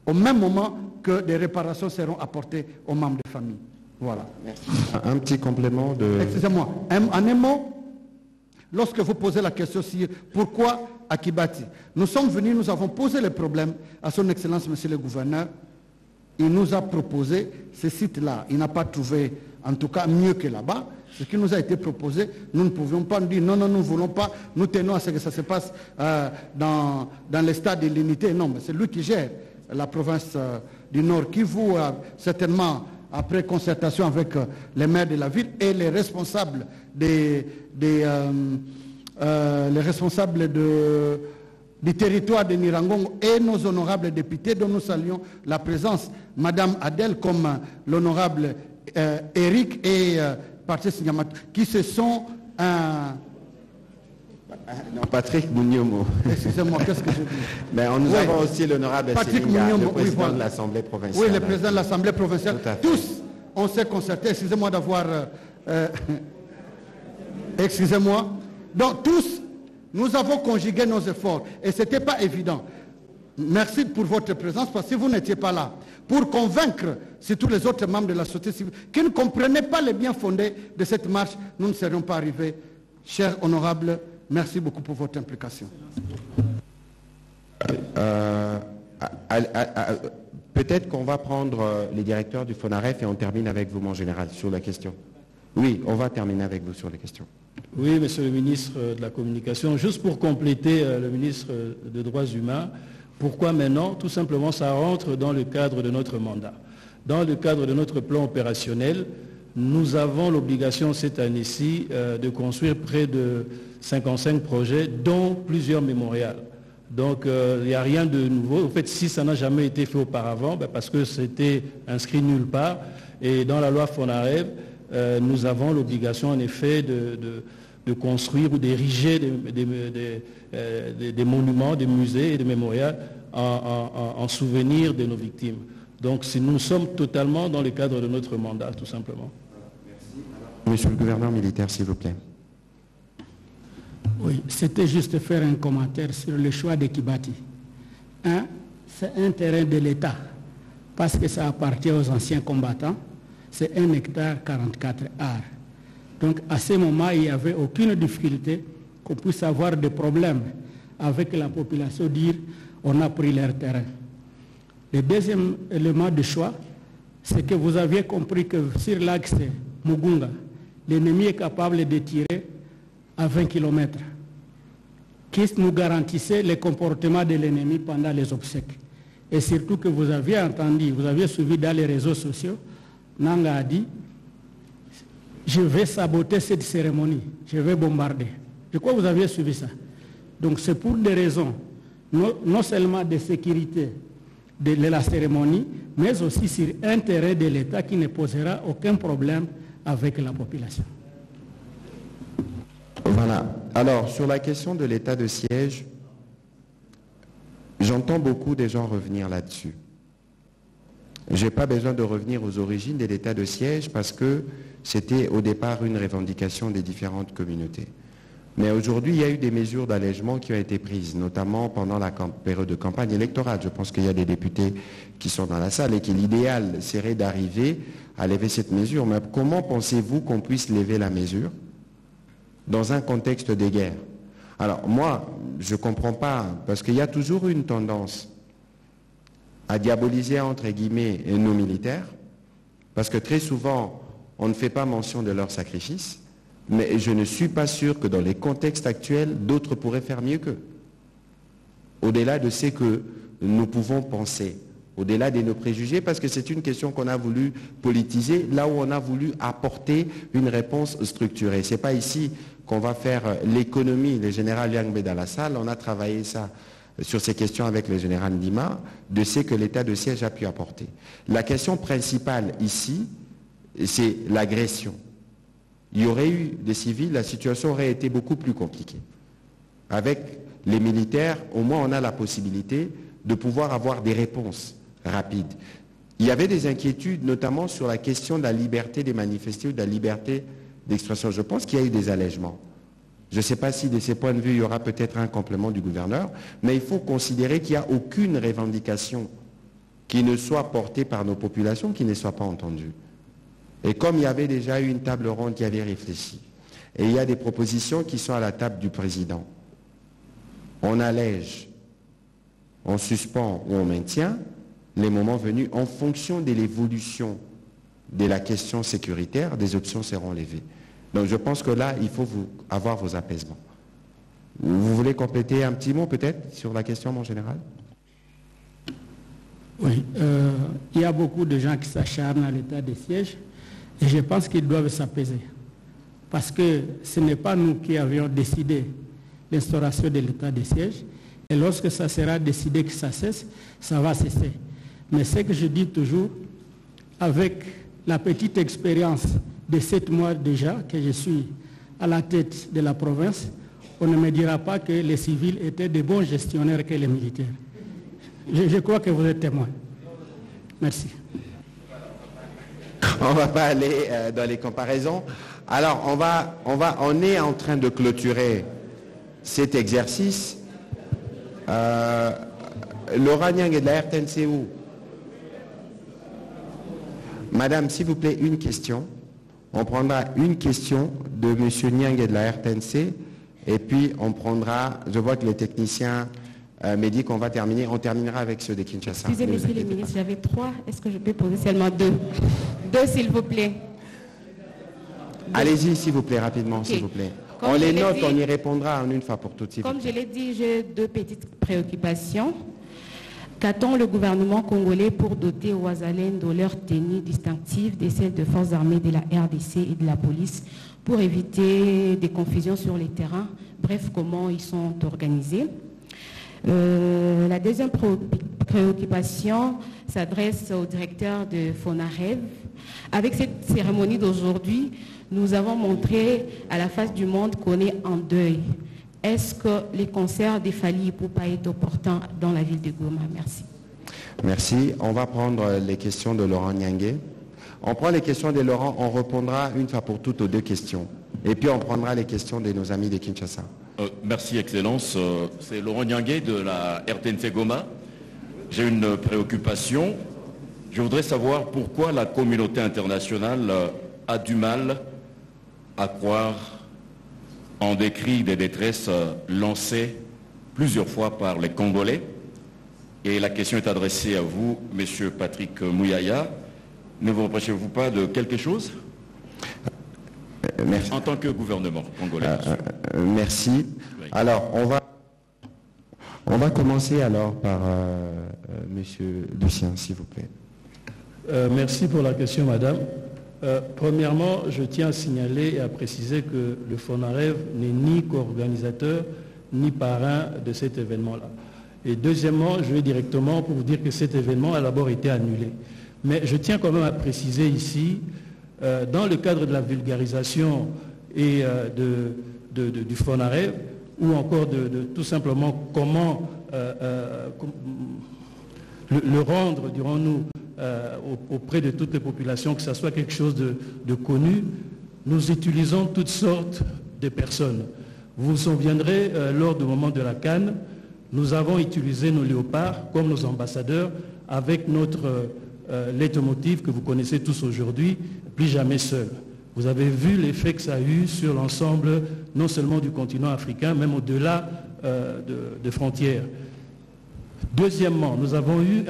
au même moment que des réparations seront apportées aux membres de famille. Voilà. Merci. Un petit complément de... Excusez-moi. En un mot, lorsque vous posez la question sur pourquoi à Kibati, nous sommes venus, nous avons posé le problème à son Excellence, Monsieur le Gouverneur. Il nous a proposé ce site-là. Il n'a pas trouvé, en tout cas, mieux que là-bas. Ce qui nous a été proposé, nous ne pouvions pas nous dire non, nous ne voulons pas, nous tenons à ce que ça se passe dans le stade de l'unité. Non, mais c'est lui qui gère la province du Nord Kivu, certainement après concertation avec les maires de la ville et les responsables du territoire de Nirangongo et nos honorables députés dont nous saluons la présence, Madame Adèle comme l'honorable Eric et Patrice Nyamato, qui se sont... Non, Patrick Mouniomo. Excusez-moi, qu'est-ce que je dis? Mais nous avons aussi l'honorable Patrick Mouniomo, le président de l'Assemblée provinciale. Oui, le président de l'Assemblée provinciale. Tous, on s'est concerté. Excusez-moi d'avoir... excusez-moi. Donc, tous, nous avons conjugué nos efforts. Et ce n'était pas évident. Merci pour votre présence, parce que si vous n'étiez pas là, pour convaincre surtout les autres membres de la société civile qui ne comprenaient pas les bien fondés de cette marche, nous ne serions pas arrivés. Chers honorables, merci beaucoup pour votre implication. Peut-être qu'on va prendre les directeurs du FONAREF et on termine avec vous, mon général, sur la question. Oui, on va terminer avec vous sur les questions. Oui, monsieur le ministre de la Communication. Juste pour compléter le ministre des Droits humains, pourquoi maintenant? Tout simplement, ça rentre dans le cadre de notre mandat. Dans le cadre de notre plan opérationnel, nous avons l'obligation cette année-ci de construire près de 55 projets, dont plusieurs mémorials. Donc, il n'y a rien de nouveau. En fait, si ça n'a jamais été fait auparavant, parce que c'était inscrit nulle part. Et dans la loi FONAREV, nous avons l'obligation, en effet, de construire ou d'ériger des monuments, des musées et des mémorials en souvenir de nos victimes. Donc, nous sommes totalement dans le cadre de notre mandat, tout simplement. Merci. Monsieur le gouverneur militaire, s'il vous plaît. Oui, c'était juste faire un commentaire sur le choix de Kibati. C'est un terrain de l'État, parce que ça appartient aux anciens combattants. C'est 1 hectare 44 arts. Donc à ce moment, il n'y avait aucune difficulté qu'on puisse avoir des problèmes avec la population, dire on a pris leur terrain. Le deuxième élément de choix, c'est que vous aviez compris que sur l'axe Mugunga, l'ennemi est capable de tirer à 20 km, qui nous garantissait le comportement de l'ennemi pendant les obsèques. Et surtout que vous aviez entendu, vous aviez suivi dans les réseaux sociaux, Nanga a dit, je vais saboter cette cérémonie, je vais bombarder. Je crois que vous aviez suivi ça. Donc c'est pour des raisons, non seulement de sécurité de la cérémonie, mais aussi sur intérêt de l'État qui ne posera aucun problème avec la population. Voilà. Alors, sur la question de l'état de siège, j'entends beaucoup des gens revenir là-dessus. Je n'ai pas besoin de revenir aux origines de l'état de siège parce que c'était au départ une revendication des différentes communautés. Mais aujourd'hui, il y a eu des mesures d'allègement qui ont été prises, notamment pendant la période de campagne électorale. Je pense qu'il y a des députés qui sont dans la salle et que l'idéal serait d'arriver à lever cette mesure. Mais comment pensez-vous qu'on puisse lever la mesure dans un contexte de guerre? Alors moi, je ne comprends pas, parce qu'il y a toujours une tendance à diaboliser, entre guillemets, nos militaires, parce que très souvent, on ne fait pas mention de leur sacrifice, mais je ne suis pas sûr que dans les contextes actuels, d'autres pourraient faire mieux qu'eux. Au-delà de ce que nous pouvons penser, au-delà de nos préjugés, parce que c'est une question qu'on a voulu politiser, là où on a voulu apporter une réponse structurée. Ce n'est pas ici qu'on va faire l'économie. Le général Yangbe dans la salle, on a travaillé ça sur ces questions avec le général Ndima, de ce que l'état de siège a pu apporter. La question principale ici, c'est l'agression. Il y aurait eu des civils, la situation aurait été beaucoup plus compliquée. Avec les militaires, au moins on a la possibilité de pouvoir avoir des réponses rapide. Il y avait des inquiétudes, notamment sur la question de la liberté des manifester ou de la liberté d'expression. Je pense qu'il y a eu des allègements. Je ne sais pas si de ces points de vue, il y aura peut-être un complément du gouverneur, mais il faut considérer qu'il n'y a aucune revendication qui ne soit portée par nos populations, qui ne soit pas entendue. Et comme il y avait déjà eu une table ronde qui avait réfléchi, et il y a des propositions qui sont à la table du président, on allège, on suspend ou on maintient, les moments venus, en fonction de l'évolution de la question sécuritaire, des options seront levées. Donc je pense que là, il faut avoir vos apaisements. Vous voulez compléter un petit mot peut-être sur la question en général? Oui, il y a beaucoup de gens qui s'acharnent à l'état de siège et je pense qu'ils doivent s'apaiser. Parce que ce n'est pas nous qui avions décidé l'instauration de l'état de siège et lorsque ça sera décidé que ça cesse, ça va cesser. Mais ce que je dis toujours, avec la petite expérience de 7 mois déjà que je suis à la tête de la province, on ne me dira pas que les civils étaient de bons gestionnaires que les militaires. Je crois que vous êtes témoin. Merci. On ne va pas aller dans les comparaisons. Alors, on est en train de clôturer cet exercice. Laura Nyang est de la RTNC où? Madame, s'il vous plaît, une question. On prendra une question de M. Nyang et de la RTNC et puis on prendra, je vois que les techniciens me disent qu'on va terminer, on terminera avec ceux de Kinshasa. Excusez, monsieur le ministre, j'avais 3, est-ce que je peux poser seulement 2? 2, s'il vous plaît. Allez-y, s'il vous plaît, rapidement, Okay. s'il vous plaît. Comme on je les l'ai note, dit, on y répondra en une fois pour toutes. Comme je l'ai dit, j'ai 2 petites préoccupations. Qu'attend le gouvernement congolais pour doter aux Ouazalendo de leur tenue distinctive de celles de forces armées de la RDC et de la police pour éviter des confusions sur les terrains? Bref, comment ils sont organisés? La deuxième préoccupation s'adresse au directeur de FONAREV. Avec cette cérémonie d'aujourd'hui, nous avons montré à la face du monde qu'on est en deuil. Est-ce que les concerts des Fally Ipupa est opportun dans la ville de Goma? Merci. Merci. On va prendre les questions de Laurent Nyangé. On prend les questions de Laurent, on répondra une fois pour toutes aux 2 questions. Et puis on prendra les questions de nos amis de Kinshasa. Merci, Excellence. C'est Laurent Nyangé de la RTNC Goma. J'ai une préoccupation. Je voudrais savoir pourquoi la communauté internationale a du mal à croire en des cris de détresse lancés plusieurs fois par les Congolais. Et la question est adressée à vous, Monsieur Patrick Mouyaya. Ne vous reprochez-vous pas de quelque chose merci. En tant que gouvernement congolais? Merci. Alors, on va commencer alors par Monsieur Lucien, s'il vous plaît. Merci pour la question, madame. Premièrement, je tiens à signaler et à préciser que le FONAREV n'est ni co-organisateur ni parrain de cet événement-là. Et deuxièmement, je vais directement pour vous dire que cet événement a d'abord été annulé. Mais je tiens quand même à préciser ici, dans le cadre de la vulgarisation et du FONAREV, ou encore de tout simplement comment le rendre, dirons-nous, auprès de toutes les populations, que ce soit quelque chose de connu, nous utilisons toutes sortes de personnes. Vous vous souviendrez, lors du moment de la CAN, nous avons utilisé nos léopards comme nos ambassadeurs avec notre leitmotiv que vous connaissez tous aujourd'hui, plus jamais seul. Vous avez vu l'effet que ça a eu sur l'ensemble, non seulement du continent africain, même au-delà de frontières. Deuxièmement, nous avons eu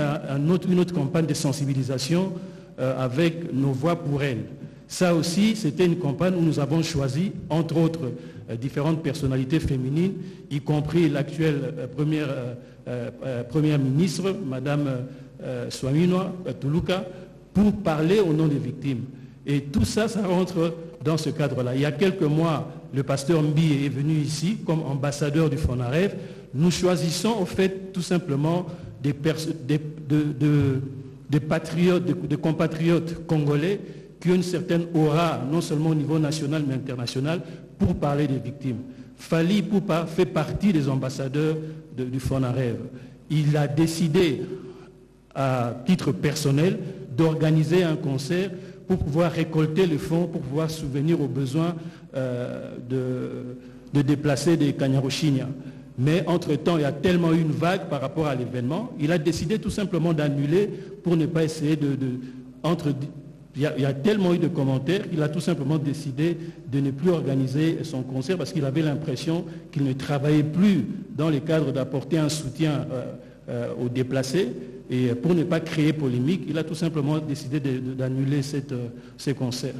une autre campagne de sensibilisation avec nos voix pour elles. Ça aussi, c'était une campagne où nous avons choisi, entre autres, différentes personnalités féminines, y compris l'actuelle première ministre, Madame Swaminoa Tuluka, pour parler au nom des victimes. Et tout ça, ça rentre dans ce cadre-là. Il y a quelques mois, le pasteur Mbi est venu ici comme ambassadeur du FONAREV. Nous choisissons, au fait, tout simplement des patriotes, des compatriotes congolais qui ont une certaine aura, non seulement au niveau national, mais international, pour parler des victimes. Fally Ipupa fait partie des ambassadeurs du FONAREV. Il a décidé, à titre personnel, d'organiser un concert pour pouvoir récolter les fonds, pour pouvoir subvenir aux besoins de déplacer des Kanyaruchinya. Mais entre-temps, il y a tellement eu une vague par rapport à l'événement, il a décidé tout simplement d'annuler pour ne pas essayer il y a tellement eu de commentaires qu'il a tout simplement décidé de ne plus organiser son concert parce qu'il avait l'impression qu'il ne travaillait plus dans le cadre d'apporter un soutien aux déplacés. Et pour ne pas créer polémique, il a tout simplement décidé d'annuler ces concerts.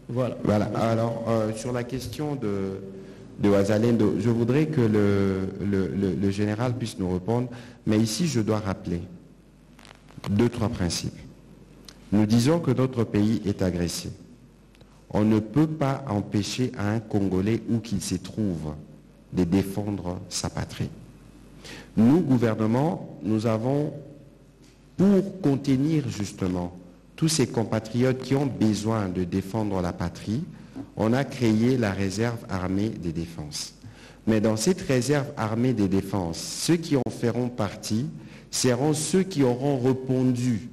Voilà. Voilà. Alors, sur la question de Ouazalendo, je voudrais que le général puisse nous répondre, mais ici, je dois rappeler 2-3 principes. Nous disons que notre pays est agressé. On ne peut pas empêcher à un Congolais où qu'il se trouve de défendre sa patrie. Nous, gouvernement, nous avons, pour contenir justement tous ces compatriotes qui ont besoin de défendre la patrie, on a créé la réserve armée des défenses. Mais dans cette réserve armée des défenses, ceux qui en feront partie seront ceux qui auront répondu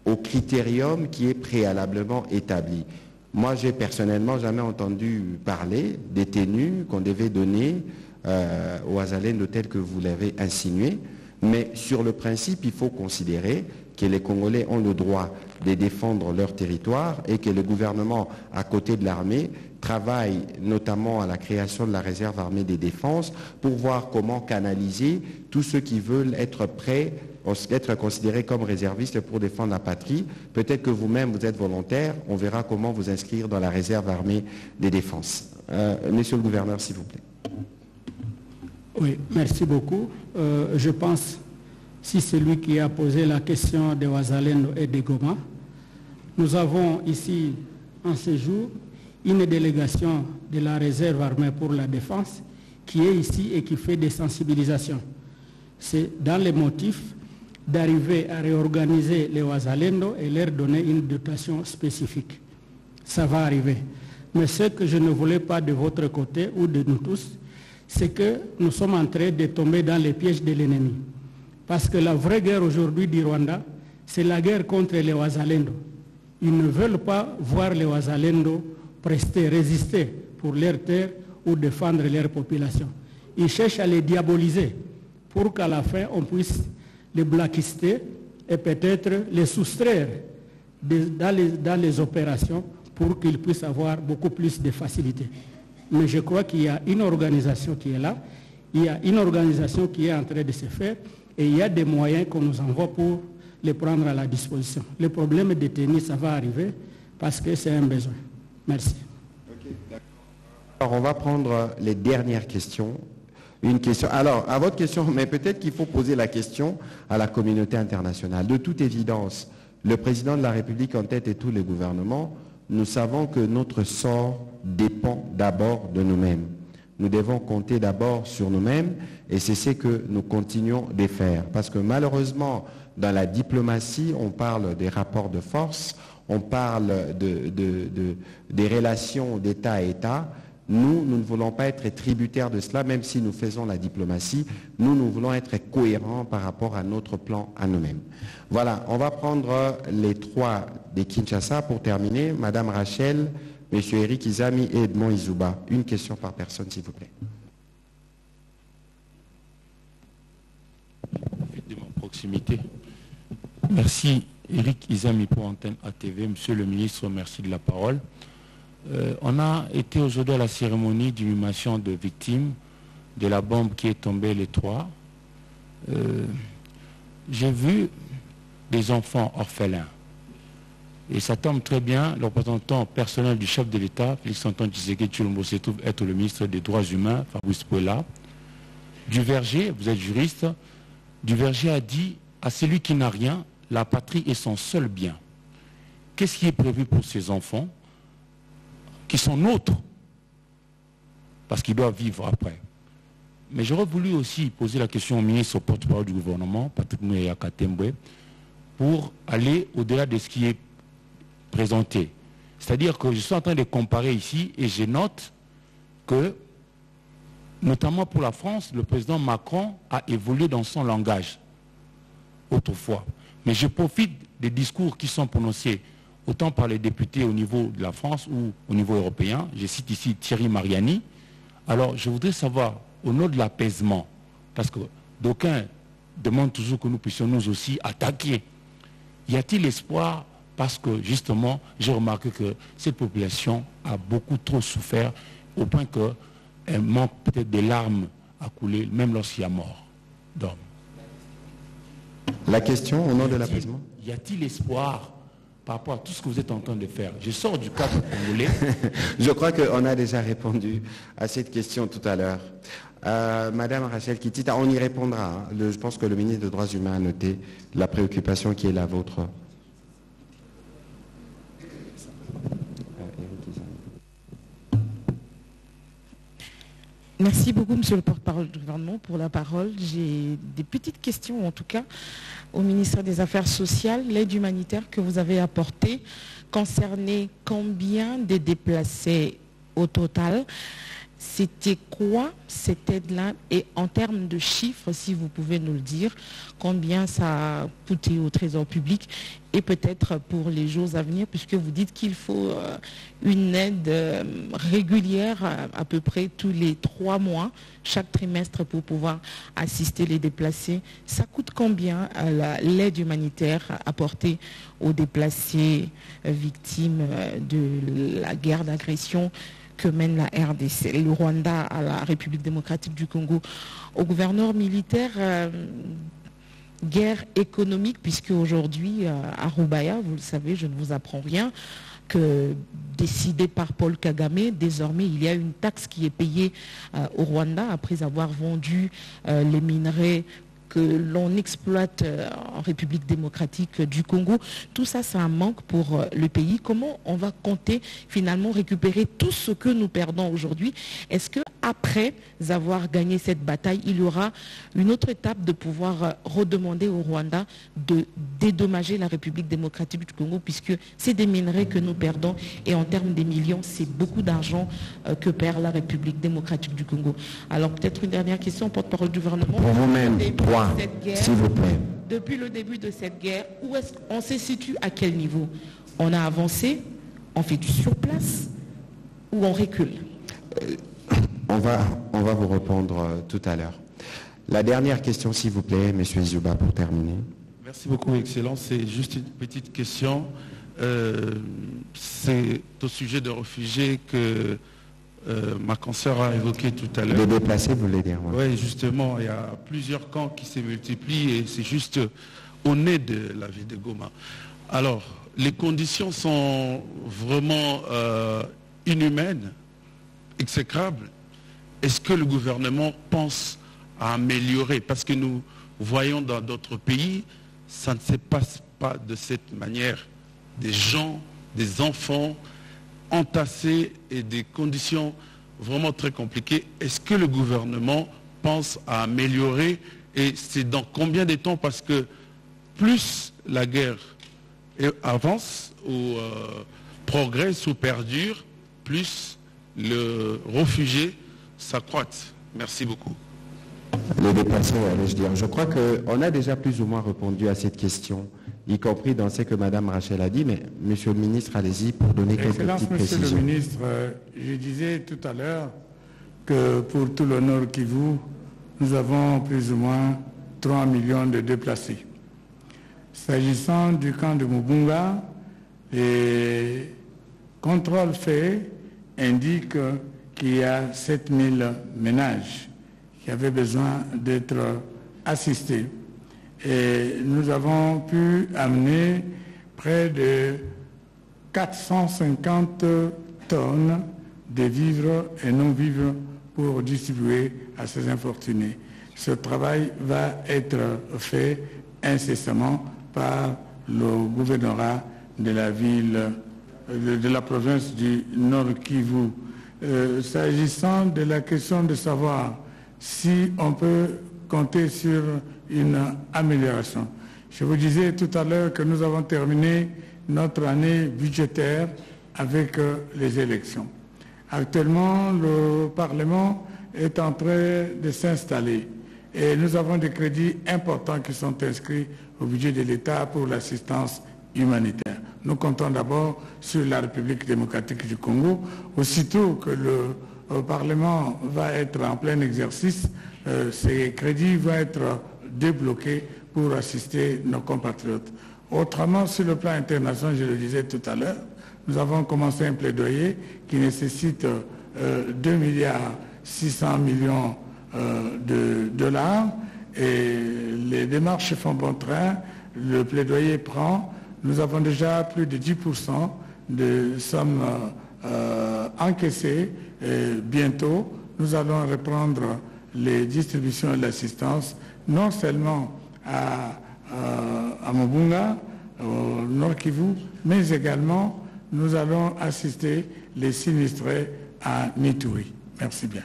au critérium qui est préalablement établi. Moi, j'ai personnellement jamais entendu parler des tenues qu'on devait donner aux Ouazalendo tel que vous l'avez insinué, mais sur le principe, il faut considérer que les Congolais ont le droit de défendre leur territoire et que le gouvernement, à côté de l'armée, travaille notamment à la création de la réserve armée des défenses pour voir comment canaliser tous ceux qui veulent être prêts, être considérés comme réservistes pour défendre la patrie. Peut-être que vous-même, vous êtes volontaire, on verra comment vous inscrire dans la réserve armée des défenses. Monsieur le gouverneur, s'il vous plaît. Oui, merci beaucoup. Je pense, si c'est lui qui a posé la question de Ouazalendo et de Goma, nous avons ici, en ce jour, une délégation de la réserve armée pour la défense qui est ici et qui fait des sensibilisations. C'est dans les motifs d'arriver à réorganiser les Ouazalendo et leur donner une dotation spécifique. Ça va arriver. Mais ce que je ne voulais pas de votre côté ou de nous tous, c'est que nous sommes en train de tomber dans les pièges de l'ennemi. Parce que la vraie guerre aujourd'hui du Rwanda, c'est la guerre contre les Ouazalendo. Ils ne veulent pas voir les Ouazalendo résister pour leur terre ou défendre leur population. Ils cherchent à les diaboliser pour qu'à la fin, on puisse les blacklister et peut-être les soustraire dans les opérations pour qu'ils puissent avoir beaucoup plus de facilité. Mais je crois qu'il y a une organisation qui est là, il y a une organisation qui est en train de se faire et il y a des moyens qu'on nous envoie pour les prendre à la disposition. Le problème de tenir, ça va arriver parce que c'est un besoin. Merci. Okay, alors, on va prendre les dernières questions. Une question. Alors, à votre question, mais peut-être qu'il faut poser la question à la communauté internationale. De toute évidence, le président de la République en tête et tous les gouvernements, nous savons que notre sort dépend d'abord de nous-mêmes. Nous devons compter d'abord sur nous-mêmes et c'est ce que nous continuons de faire. Parce que malheureusement, dans la diplomatie, on parle des rapports de force, on parle des relations d'État à État. Nous ne voulons pas être tributaires de cela, même si nous faisons la diplomatie. Nous voulons être cohérents par rapport à notre plan à nous-mêmes. Voilà, on va prendre les 3 des Kinshasa pour terminer. Madame Rachel, Monsieur Eric Izami et Edmond Izouba. Une question par personne, s'il vous plaît. De ma proximité. Merci Eric Izami pour Antenne ATV. Monsieur le ministre, merci de la parole. On a été aujourd'hui à la cérémonie d'inhumation de victimes de la bombe qui est tombée les 3. J'ai vu des enfants orphelins. Et ça tombe très bien, le représentant personnel du chef de l'État, Félix-Antoine Tshisekedi Tshilombo, se trouve être le ministre des Droits humains, Fabrice Pouela. Duverger, vous êtes juriste, Duverger a dit à celui qui n'a rien, la patrie est son seul bien. Qu'est-ce qui est prévu pour ces enfants qui sont nôtres, parce qu'ils doivent vivre après. Mais j'aurais voulu aussi poser la question au ministre porte-parole du gouvernement, Patrick Mouya Katembwe, pour aller au-delà de ce qui est présenté. C'est-à-dire que je suis en train de comparer ici et je note que, notamment pour la France, le président Macron a évolué dans son langage. autrefois. Mais je profite des discours qui sont prononcés autant par les députés au niveau de la France ou au niveau européen. Je cite ici Thierry Mariani. Alors, je voudrais savoir, au nom de l'apaisement, parce que d'aucuns demandent toujours que nous puissions nous aussi attaquer, y a-t-il espoir? Parce que, justement, j'ai remarqué que cette population a beaucoup trop souffert, au point qu'elle manque peut-être des larmes à couler, même lorsqu'il y a mort d'hommes. La question, au nom de l'apaisement? Y a-t-il espoir par rapport à tout ce que vous êtes en train de faire? Je sors du cadre congolais. Je crois qu'on a déjà répondu à cette question tout à l'heure. Madame Rachel Kitita, on y répondra. Hein. Je pense que le ministre des Droits humains a noté la préoccupation qui est la vôtre. Merci beaucoup, monsieur le porte-parole du gouvernement, pour la parole. J'ai des petites questions, en tout cas, au ministère des Affaires sociales. L'aide humanitaire que vous avez apportée concernait combien de déplacés au total? C'était quoi cette aide-là? Et en termes de chiffres, si vous pouvez nous le dire, combien ça a coûté au Trésor public et peut-être pour les jours à venir, puisque vous dites qu'il faut une aide régulière à peu près tous les 3 mois, chaque trimestre, pour pouvoir assister les déplacés. Ça coûte combien l'aide humanitaire apportée aux déplacés victimes de la guerre d'agression que mène la RDC, le Rwanda à la République démocratique du Congo? Au gouverneur militaire, guerre économique, puisque aujourd'hui, à Rubaya, vous le savez, je ne vous apprends rien, que décidé par Paul Kagame, désormais il y a une taxe qui est payée au Rwanda après avoir vendu les minerais que l'on exploite en République démocratique du Congo. Tout ça, c'est un manque pour le pays. Comment on va compter finalement récupérer tout ce que nous perdons aujourd'hui? Est-ce qu'après avoir gagné cette bataille, il y aura une autre étape de pouvoir redemander au Rwanda de dédommager la République démocratique du Congo, puisque c'est des minerais que nous perdons et en termes des millions, c'est beaucoup d'argent que perd la République démocratique du Congo. Alors peut-être une dernière question, porte-parole du gouvernement. Pour vous-même, s'il vous plaît. Depuis le début de cette guerre, où est-ce qu'on se situe, à quel niveau? On a avancé, on fait du surplace ou on recule? On va vous répondre tout à l'heure. La dernière question, s'il vous plaît, M. Zuba, pour terminer. Merci beaucoup, Excellence. C'est juste une petite question. C'est au sujet de réfugiés que ma consoeur a évoqué tout à l'heure. Les déplacés, vous voulez dire? Oui, justement, il y a plusieurs camps qui se multiplient et c'est juste au nez de la ville de Goma. Alors, les conditions sont vraiment inhumaines, exécrables. Est-ce que le gouvernement pense à améliorer? Parce que nous voyons dans d'autres pays, ça ne se passe pas de cette manière. Des gens, des enfants entassés et des conditions vraiment très compliquées. Est-ce que le gouvernement pense à améliorer et c'est dans combien de temps? Parce que plus la guerre avance ou progresse ou perdure, plus le réfugié s'accroît. Merci beaucoup. Les déplacés, allais-je dire. Je crois qu'on a déjà plus ou moins répondu à cette question, y compris dans ce que Mme Rachel a dit, mais Monsieur le ministre, allez-y pour donner quelques petites précisions. Monsieur le ministre, je disais tout à l'heure que pour tout le Nord Kivu, nous avons plus ou moins 3 millions de déplacés. S'agissant du camp de Mubunga, les contrôles faits indiquent qu'il y a 7000 ménages qui avaient besoin d'être assistés. Et nous avons pu amener près de 450 tonnes de vivres et non-vivres pour distribuer à ces infortunés. Ce travail va être fait incessamment par le gouvernorat de la ville, de la province du Nord Kivu. S'agissant de la question de savoir si on peut compter sur une amélioration. Je vous disais tout à l'heure que nous avons terminé notre année budgétaire avec les élections. Actuellement, le Parlement est en train de s'installer Et nous avons des crédits importants qui sont inscrits au budget de l'État pour l'assistance humanitaire. Nous comptons d'abord sur la République démocratique du Congo. Aussitôt que le Parlement va être en plein exercice, ces crédits vont être débloqués pour assister nos compatriotes. Autrement, sur le plan international, je le disais tout à l'heure, nous avons commencé un plaidoyer qui nécessite 2,6 milliards de dollars et les démarches font bon train, le plaidoyer prend. Nous avons déjà plus de 10% de sommes encaissées et bientôt nous allons reprendre les distributions et l'assistance non seulement à Mobunga, au Nord Kivu, mais également nous allons assister les sinistrés à Nituri. Merci bien.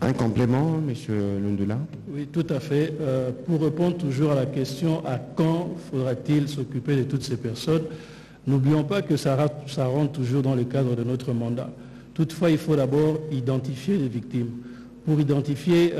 Un complément, M. Lundula? Oui, tout à fait. Pour répondre toujours à la question à quand faudra-t-il s'occuper de toutes ces personnes, n'oublions pas que ça rentre toujours dans le cadre de notre mandat. Toutefois, il faut d'abord identifier les victimes. Pour identifier,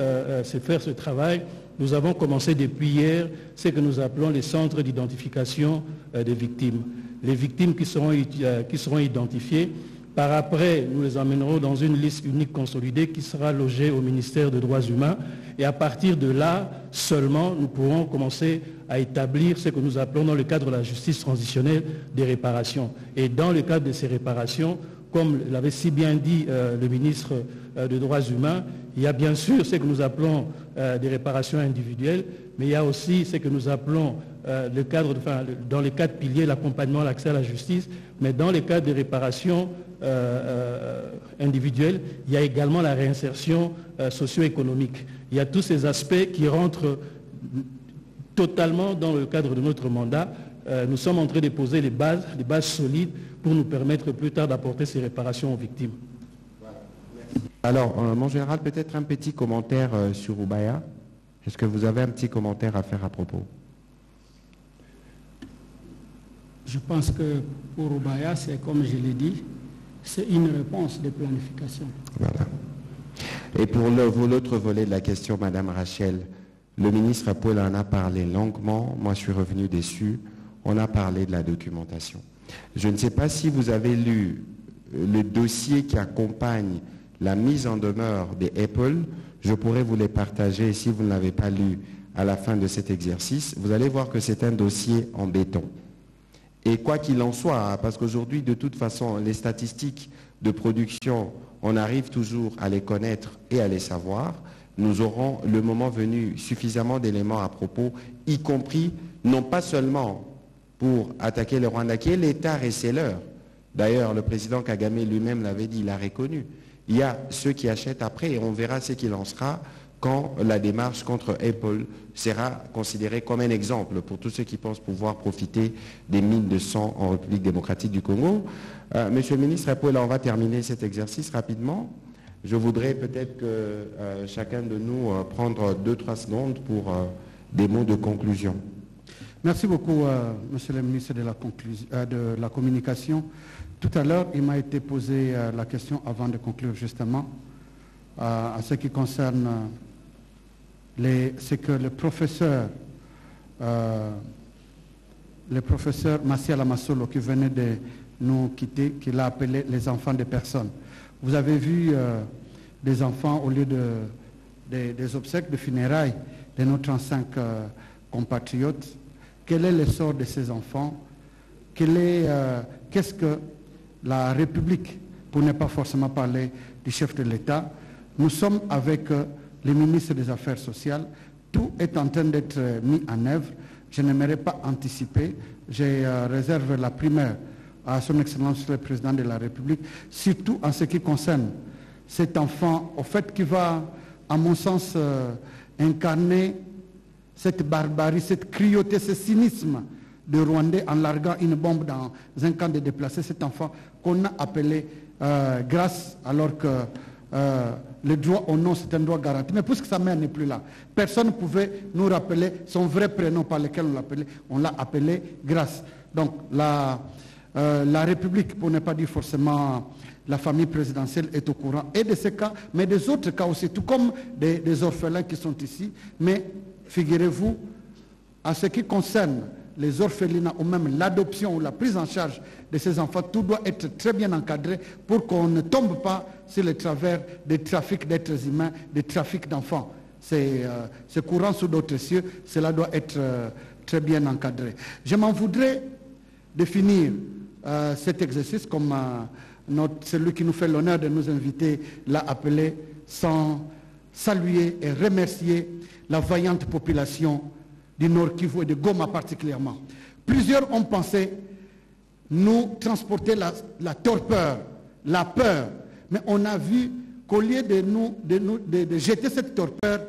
faire ce travail, nous avons commencé depuis hier ce que nous appelons les centres d'identification des victimes. Les victimes qui seront identifiées, par après, nous les emmènerons dans une liste unique consolidée qui sera logée au ministère des Droits humains. Et à partir de là, seulement, nous pourrons commencer à établir ce que nous appelons dans le cadre de la justice transitionnelle des réparations. Et dans le cadre de ces réparations, comme l'avait si bien dit le ministre des Droits humains, il y a bien sûr ce que nous appelons des réparations individuelles, mais il y a aussi ce que nous appelons dans les cadres piliers, l'accompagnement, l'accès à la justice, mais dans les cadres des réparations individuelles, il y a également la réinsertion socio-économique. Il y a tous ces aspects qui rentrent totalement dans le cadre de notre mandat. Nous sommes en train de poser les bases solides pour nous permettre plus tard d'apporter ces réparations aux victimes. Alors, mon général, peut-être un petit commentaire sur Ubaya. Est-ce que vous avez un petit commentaire à faire à propos? Je pense que pour Ubaya, c'est comme je l'ai dit, c'est une réponse de planification. Voilà. Et pour l'autre volet de la question, Madame Rachel, le ministre Paul en a parlé longuement. Moi, je suis revenu dessus. On a parlé de la documentation. Je ne sais pas si vous avez lu le dossier qui accompagne la mise en demeure des Apple. Je pourrais vous les partager si vous ne l'avez pas lu à la fin de cet exercice. Vous allez voir que c'est un dossier en béton. Et quoi qu'il en soit, parce qu'aujourd'hui, de toute façon, les statistiques de production, on arrive toujours à les connaître et à les savoir. Nous aurons, le moment venu, suffisamment d'éléments à propos, y compris, non pas seulement pour attaquer le Rwanda, qui est l'État receleur. D'ailleurs, le président Kagame lui-même l'avait dit, il a reconnu. Il y a ceux qui achètent après et on verra ce qu'il en sera quand la démarche contre Apple sera considérée comme un exemple pour tous ceux qui pensent pouvoir profiter des mines de sang en République démocratique du Congo. Monsieur le ministre Apple, on va terminer cet exercice rapidement. Je voudrais peut-être que chacun de nous prendre 2-3 secondes pour des mots de conclusion. Merci beaucoup, Monsieur le ministre de la Communication. Tout à l'heure, il m'a été posé la question avant de conclure justement à ce qui concerne ce que le professeur Martial Amassolo, qui venait de nous quitter, qu'il a appelé les enfants des personnes. Vous avez vu des enfants au lieu des obsèques de funérailles de nos 35 compatriotes. Quel est le sort de ces enfants? Qu'est-ce que la République, pour ne pas forcément parler du chef de l'État, nous sommes avec le ministre des Affaires sociales, tout est en train d'être mis en œuvre. Je n'aimerais pas anticiper, je réserve la primeur à son Excellence le Président de la République, surtout en ce qui concerne cet enfant, au fait, qui va, à mon sens, incarner cette barbarie, cette cruauté, ce cynisme de Rwandais en larguant une bombe dans un camp de déplacés, cet enfant qu'on a appelé grâce, alors que le droit au nom, c'est un droit garanti. Mais puisque sa mère n'est plus là, personne ne pouvait nous rappeler son vrai prénom par lequel on l'appelait. On l'a appelé grâce. Donc, La République, pour ne pas dire forcément la famille présidentielle, est au courant et de ces cas, mais des autres cas aussi, tout comme des orphelins qui sont ici. Mais figurez-vous, à ce qui concerne les orphelinats ou même l'adoption ou la prise en charge de ces enfants, tout doit être très bien encadré pour qu'on ne tombe pas sur les travers des trafics d'êtres humains, des trafics d'enfants. C'est courant sous d'autres cieux, cela doit être très bien encadré. Je m'en voudrais de finir cet exercice comme celui qui nous fait l'honneur de nous inviter l'a appelé, sans saluer et remercier la vaillante population du Nord Kivu et de Goma particulièrement. Plusieurs ont pensé nous transporter la torpeur, la peur, mais on a vu qu'au lieu de jeter cette torpeur,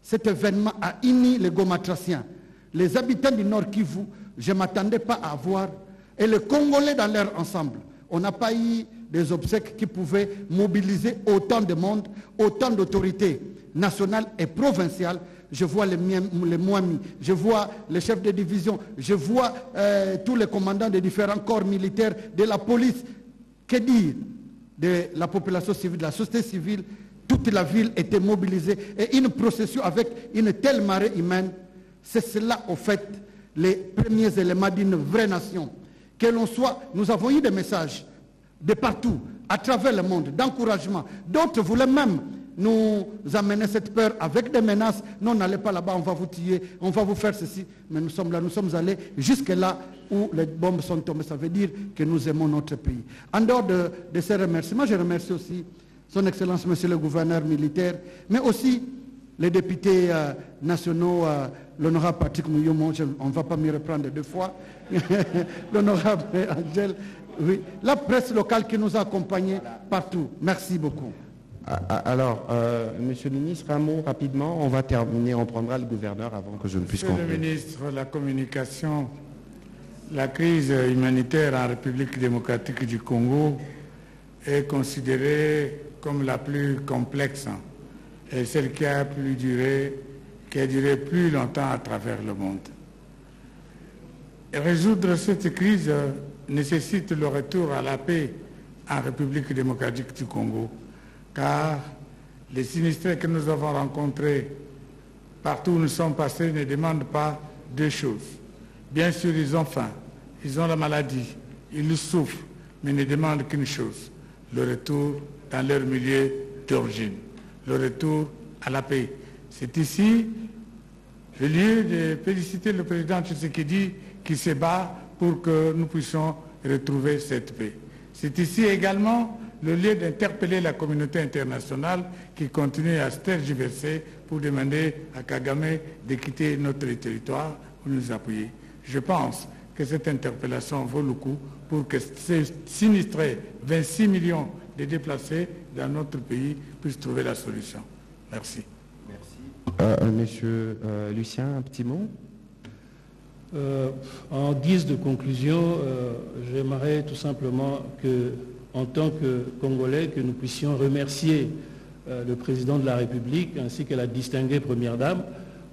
cet événement a uni les Gomatraciens. Les habitants du Nord Kivu, je ne m'attendais pas à voir, et les Congolais dans leur ensemble. On n'a pas eu des obsèques qui pouvaient mobiliser autant de monde, autant d'autorités nationales et provinciales. Je vois les Mwami, je vois les chefs de division, je vois tous les commandants des différents corps militaires, de la police. Que dire de la population civile, de la société civile? Toute la ville était mobilisée et une procession avec une telle marée humaine, c'est cela au fait les premiers éléments d'une vraie nation. Que l'on soit, nous avons eu des messages de partout, à travers le monde, d'encouragement. D'autres voulaient même nous amener cette peur avec des menaces. Non, n'allez pas là-bas, on va vous tuer, on va vous faire ceci. Mais nous sommes là, nous sommes allés jusque là où les bombes sont tombées. Ça veut dire que nous aimons notre pays. En dehors de ces remerciements, je remercie aussi Son Excellence, Monsieur le Gouverneur militaire, mais aussi les députés nationaux, l'honorable Patrick Mouyomo, on ne va pas m'y reprendre deux fois, l'honorable Angèle, oui, la presse locale qui nous a accompagnés partout. Merci beaucoup. Alors, Monsieur le ministre, un mot rapidement, on va terminer, on prendra le gouverneur avant que je ne puisse conclure. Monsieur le ministre de la Communication, la crise humanitaire en République démocratique du Congo est considérée comme la plus complexe et celle qui a duré plus longtemps à travers le monde. Et résoudre cette crise nécessite le retour à la paix en République démocratique du Congo, car les sinistrés que nous avons rencontrés partout où nous sommes passés ne demandent pas deux choses. Bien sûr, ils ont faim, ils ont la maladie, ils souffrent, mais ne demandent qu'une chose, le retour dans leur milieu d'origine, le retour à la paix. C'est ici le lieu de féliciter le président Tshisekedi qui se bat pour que nous puissions retrouver cette paix. C'est ici également le lieu d'interpeller la communauté internationale qui continue à se tergiverser pour demander à Kagame de quitter notre territoire pour nous appuyer. Je pense que cette interpellation vaut le coup pour que ces sinistrés, 26 millions de déplacés dans notre pays, puissent trouver la solution. Merci. Monsieur Lucien, un petit mot. En guise de conclusion, j'aimerais tout simplement que, en tant que Congolais, que nous puissions remercier le président de la République ainsi que la distinguée Première Dame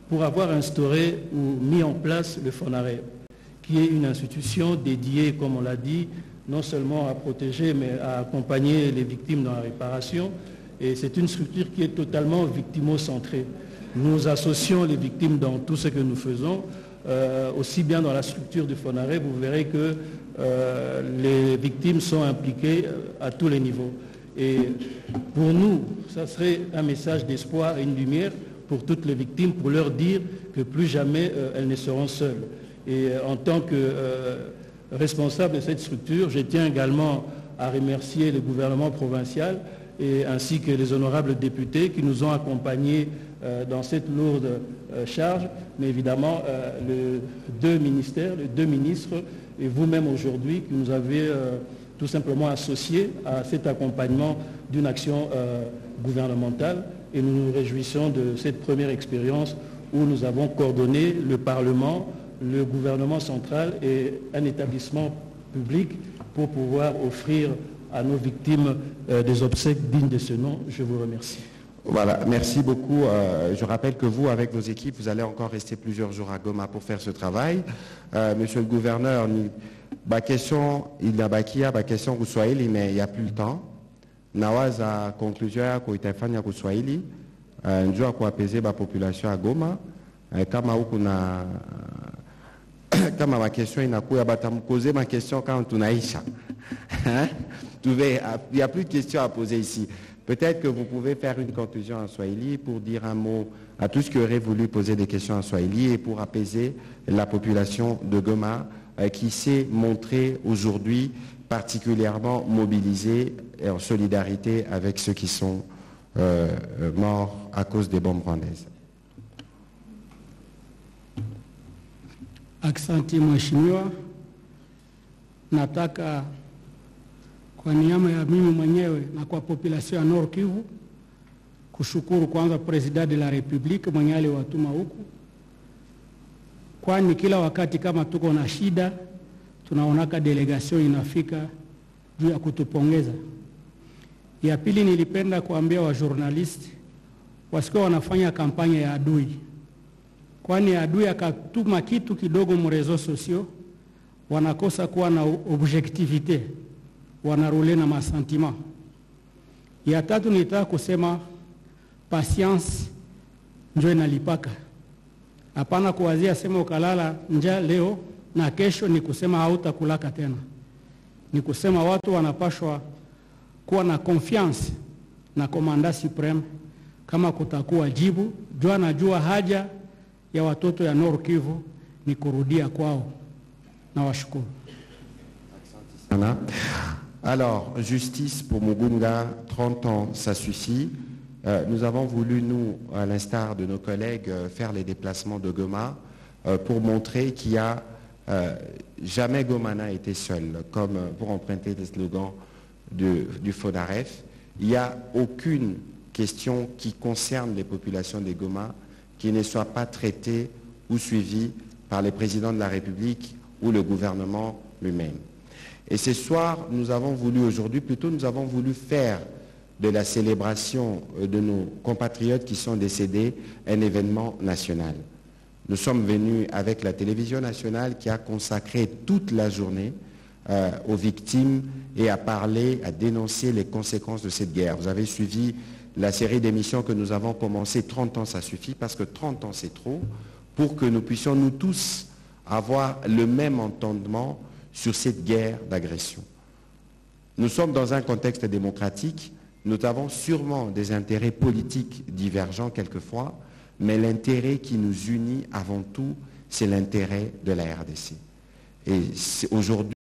pour avoir instauré ou mis en place le FONAREB, qui est une institution dédiée, comme on l'a dit, non seulement à protéger, mais à accompagner les victimes dans la réparation. Et c'est une structure qui est totalement victimo-centrée. Nous associons les victimes dans tout ce que nous faisons. Aussi bien dans la structure du FONAREB, vous verrez que les victimes sont impliquées à tous les niveaux. Et pour nous, ça serait un message d'espoir et une lumière pour toutes les victimes, pour leur dire que plus jamais elles ne seront seules. Et en tant que responsable de cette structure, je tiens également à remercier le gouvernement provincial et ainsi que les honorables députés qui nous ont accompagnés dans cette lourde charge, mais évidemment les deux ministères, les deux ministres et vous-même aujourd'hui qui nous avez tout simplement associés à cet accompagnement d'une action gouvernementale, et nous nous réjouissons de cette première expérience où nous avons coordonné le Parlement, le gouvernement central et un établissement public pour pouvoir offrir à nos victimes des obsèques dignes de ce nom. Je vous remercie. Voilà, merci beaucoup. Je rappelle que vous, avec vos équipes, vous allez encore rester plusieurs jours à Goma pour faire ce travail. Monsieur le gouverneur, Ma question, il y a ma question ku Swahili, mais il n'y a plus le temps. Nawaza conclusion yako itaifanya ku Swahili njua kuapeze ba population ya Goma kama huku na kama ma question inakuya batamkoze ma question quand tunaisha. Il n'y a plus de questions à poser ici. Peut-être que vous pouvez faire une conclusion en Swahili pour dire un mot à tous qui auraient voulu poser des questions en Swahili et pour apaiser la population de Goma qui s'est montrée aujourd'hui particulièrement mobilisée et en solidarité avec ceux qui sont morts à cause des bombes rwandaises. Aksanti mheshimiwa, nataka kwa niaba ya mimi mwenyewe na kwa population ya Nord Kivu kushukuru kwanza President de la Republique mwenye aliwatuma huku, kwani kila wakati kama tuko na shida tunaonaka delegation inafika juu ya kutupongeza. Ya pili, nilipenda kuambia wa journalist wasikuwa wanafanya kampanya ya adui, kwani adui akatuma kitu kidogo mrezo sosio wanakosa kuwa na objectivité, wanarule na masentima. Ya tatu, nitaka kusema patience njoo inalipaka. Hapana kuwazia sema ukalala njaa leo na kesho ni kusema hautakulaka tena. Ni kusema watu wanapashwa kuwa na confiance na komanda supreme kama kutakuwa jibu. Jua najua haja ya watoto ya Nord Kivu ni kurudia kwao. Na washukuru. Alors, justice pour Mugunga, 30 ans, ça suffit. Nous avons voulu, nous, à l'instar de nos collègues, faire les déplacements de Goma pour montrer qu'il y a jamais Goma n'a été seul, comme pour emprunter des slogans du FONAREF. Il n'y a aucune question qui concerne les populations des Goma qui ne soit pas traitée ou suivie par les présidents de la République ou le gouvernement lui-même. Et ce soir, nous avons voulu aujourd'hui, plutôt nous avons voulu faire de la célébration de nos compatriotes qui sont décédés un événement national. Nous sommes venus avec la télévision nationale qui a consacré toute la journée aux victimes et à parler, à dénoncer les conséquences de cette guerre. Vous avez suivi la série d'émissions que nous avons commencé. 30 ans, ça suffit, parce que 30 ans, c'est trop, pour que nous puissions, nous tous, avoir le même entendement sur cette guerre d'agression. Nous sommes dans un contexte démocratique. Nous avons sûrement des intérêts politiques divergents quelquefois, mais l'intérêt qui nous unit avant tout, c'est l'intérêt de la RDC. Et aujourd'hui,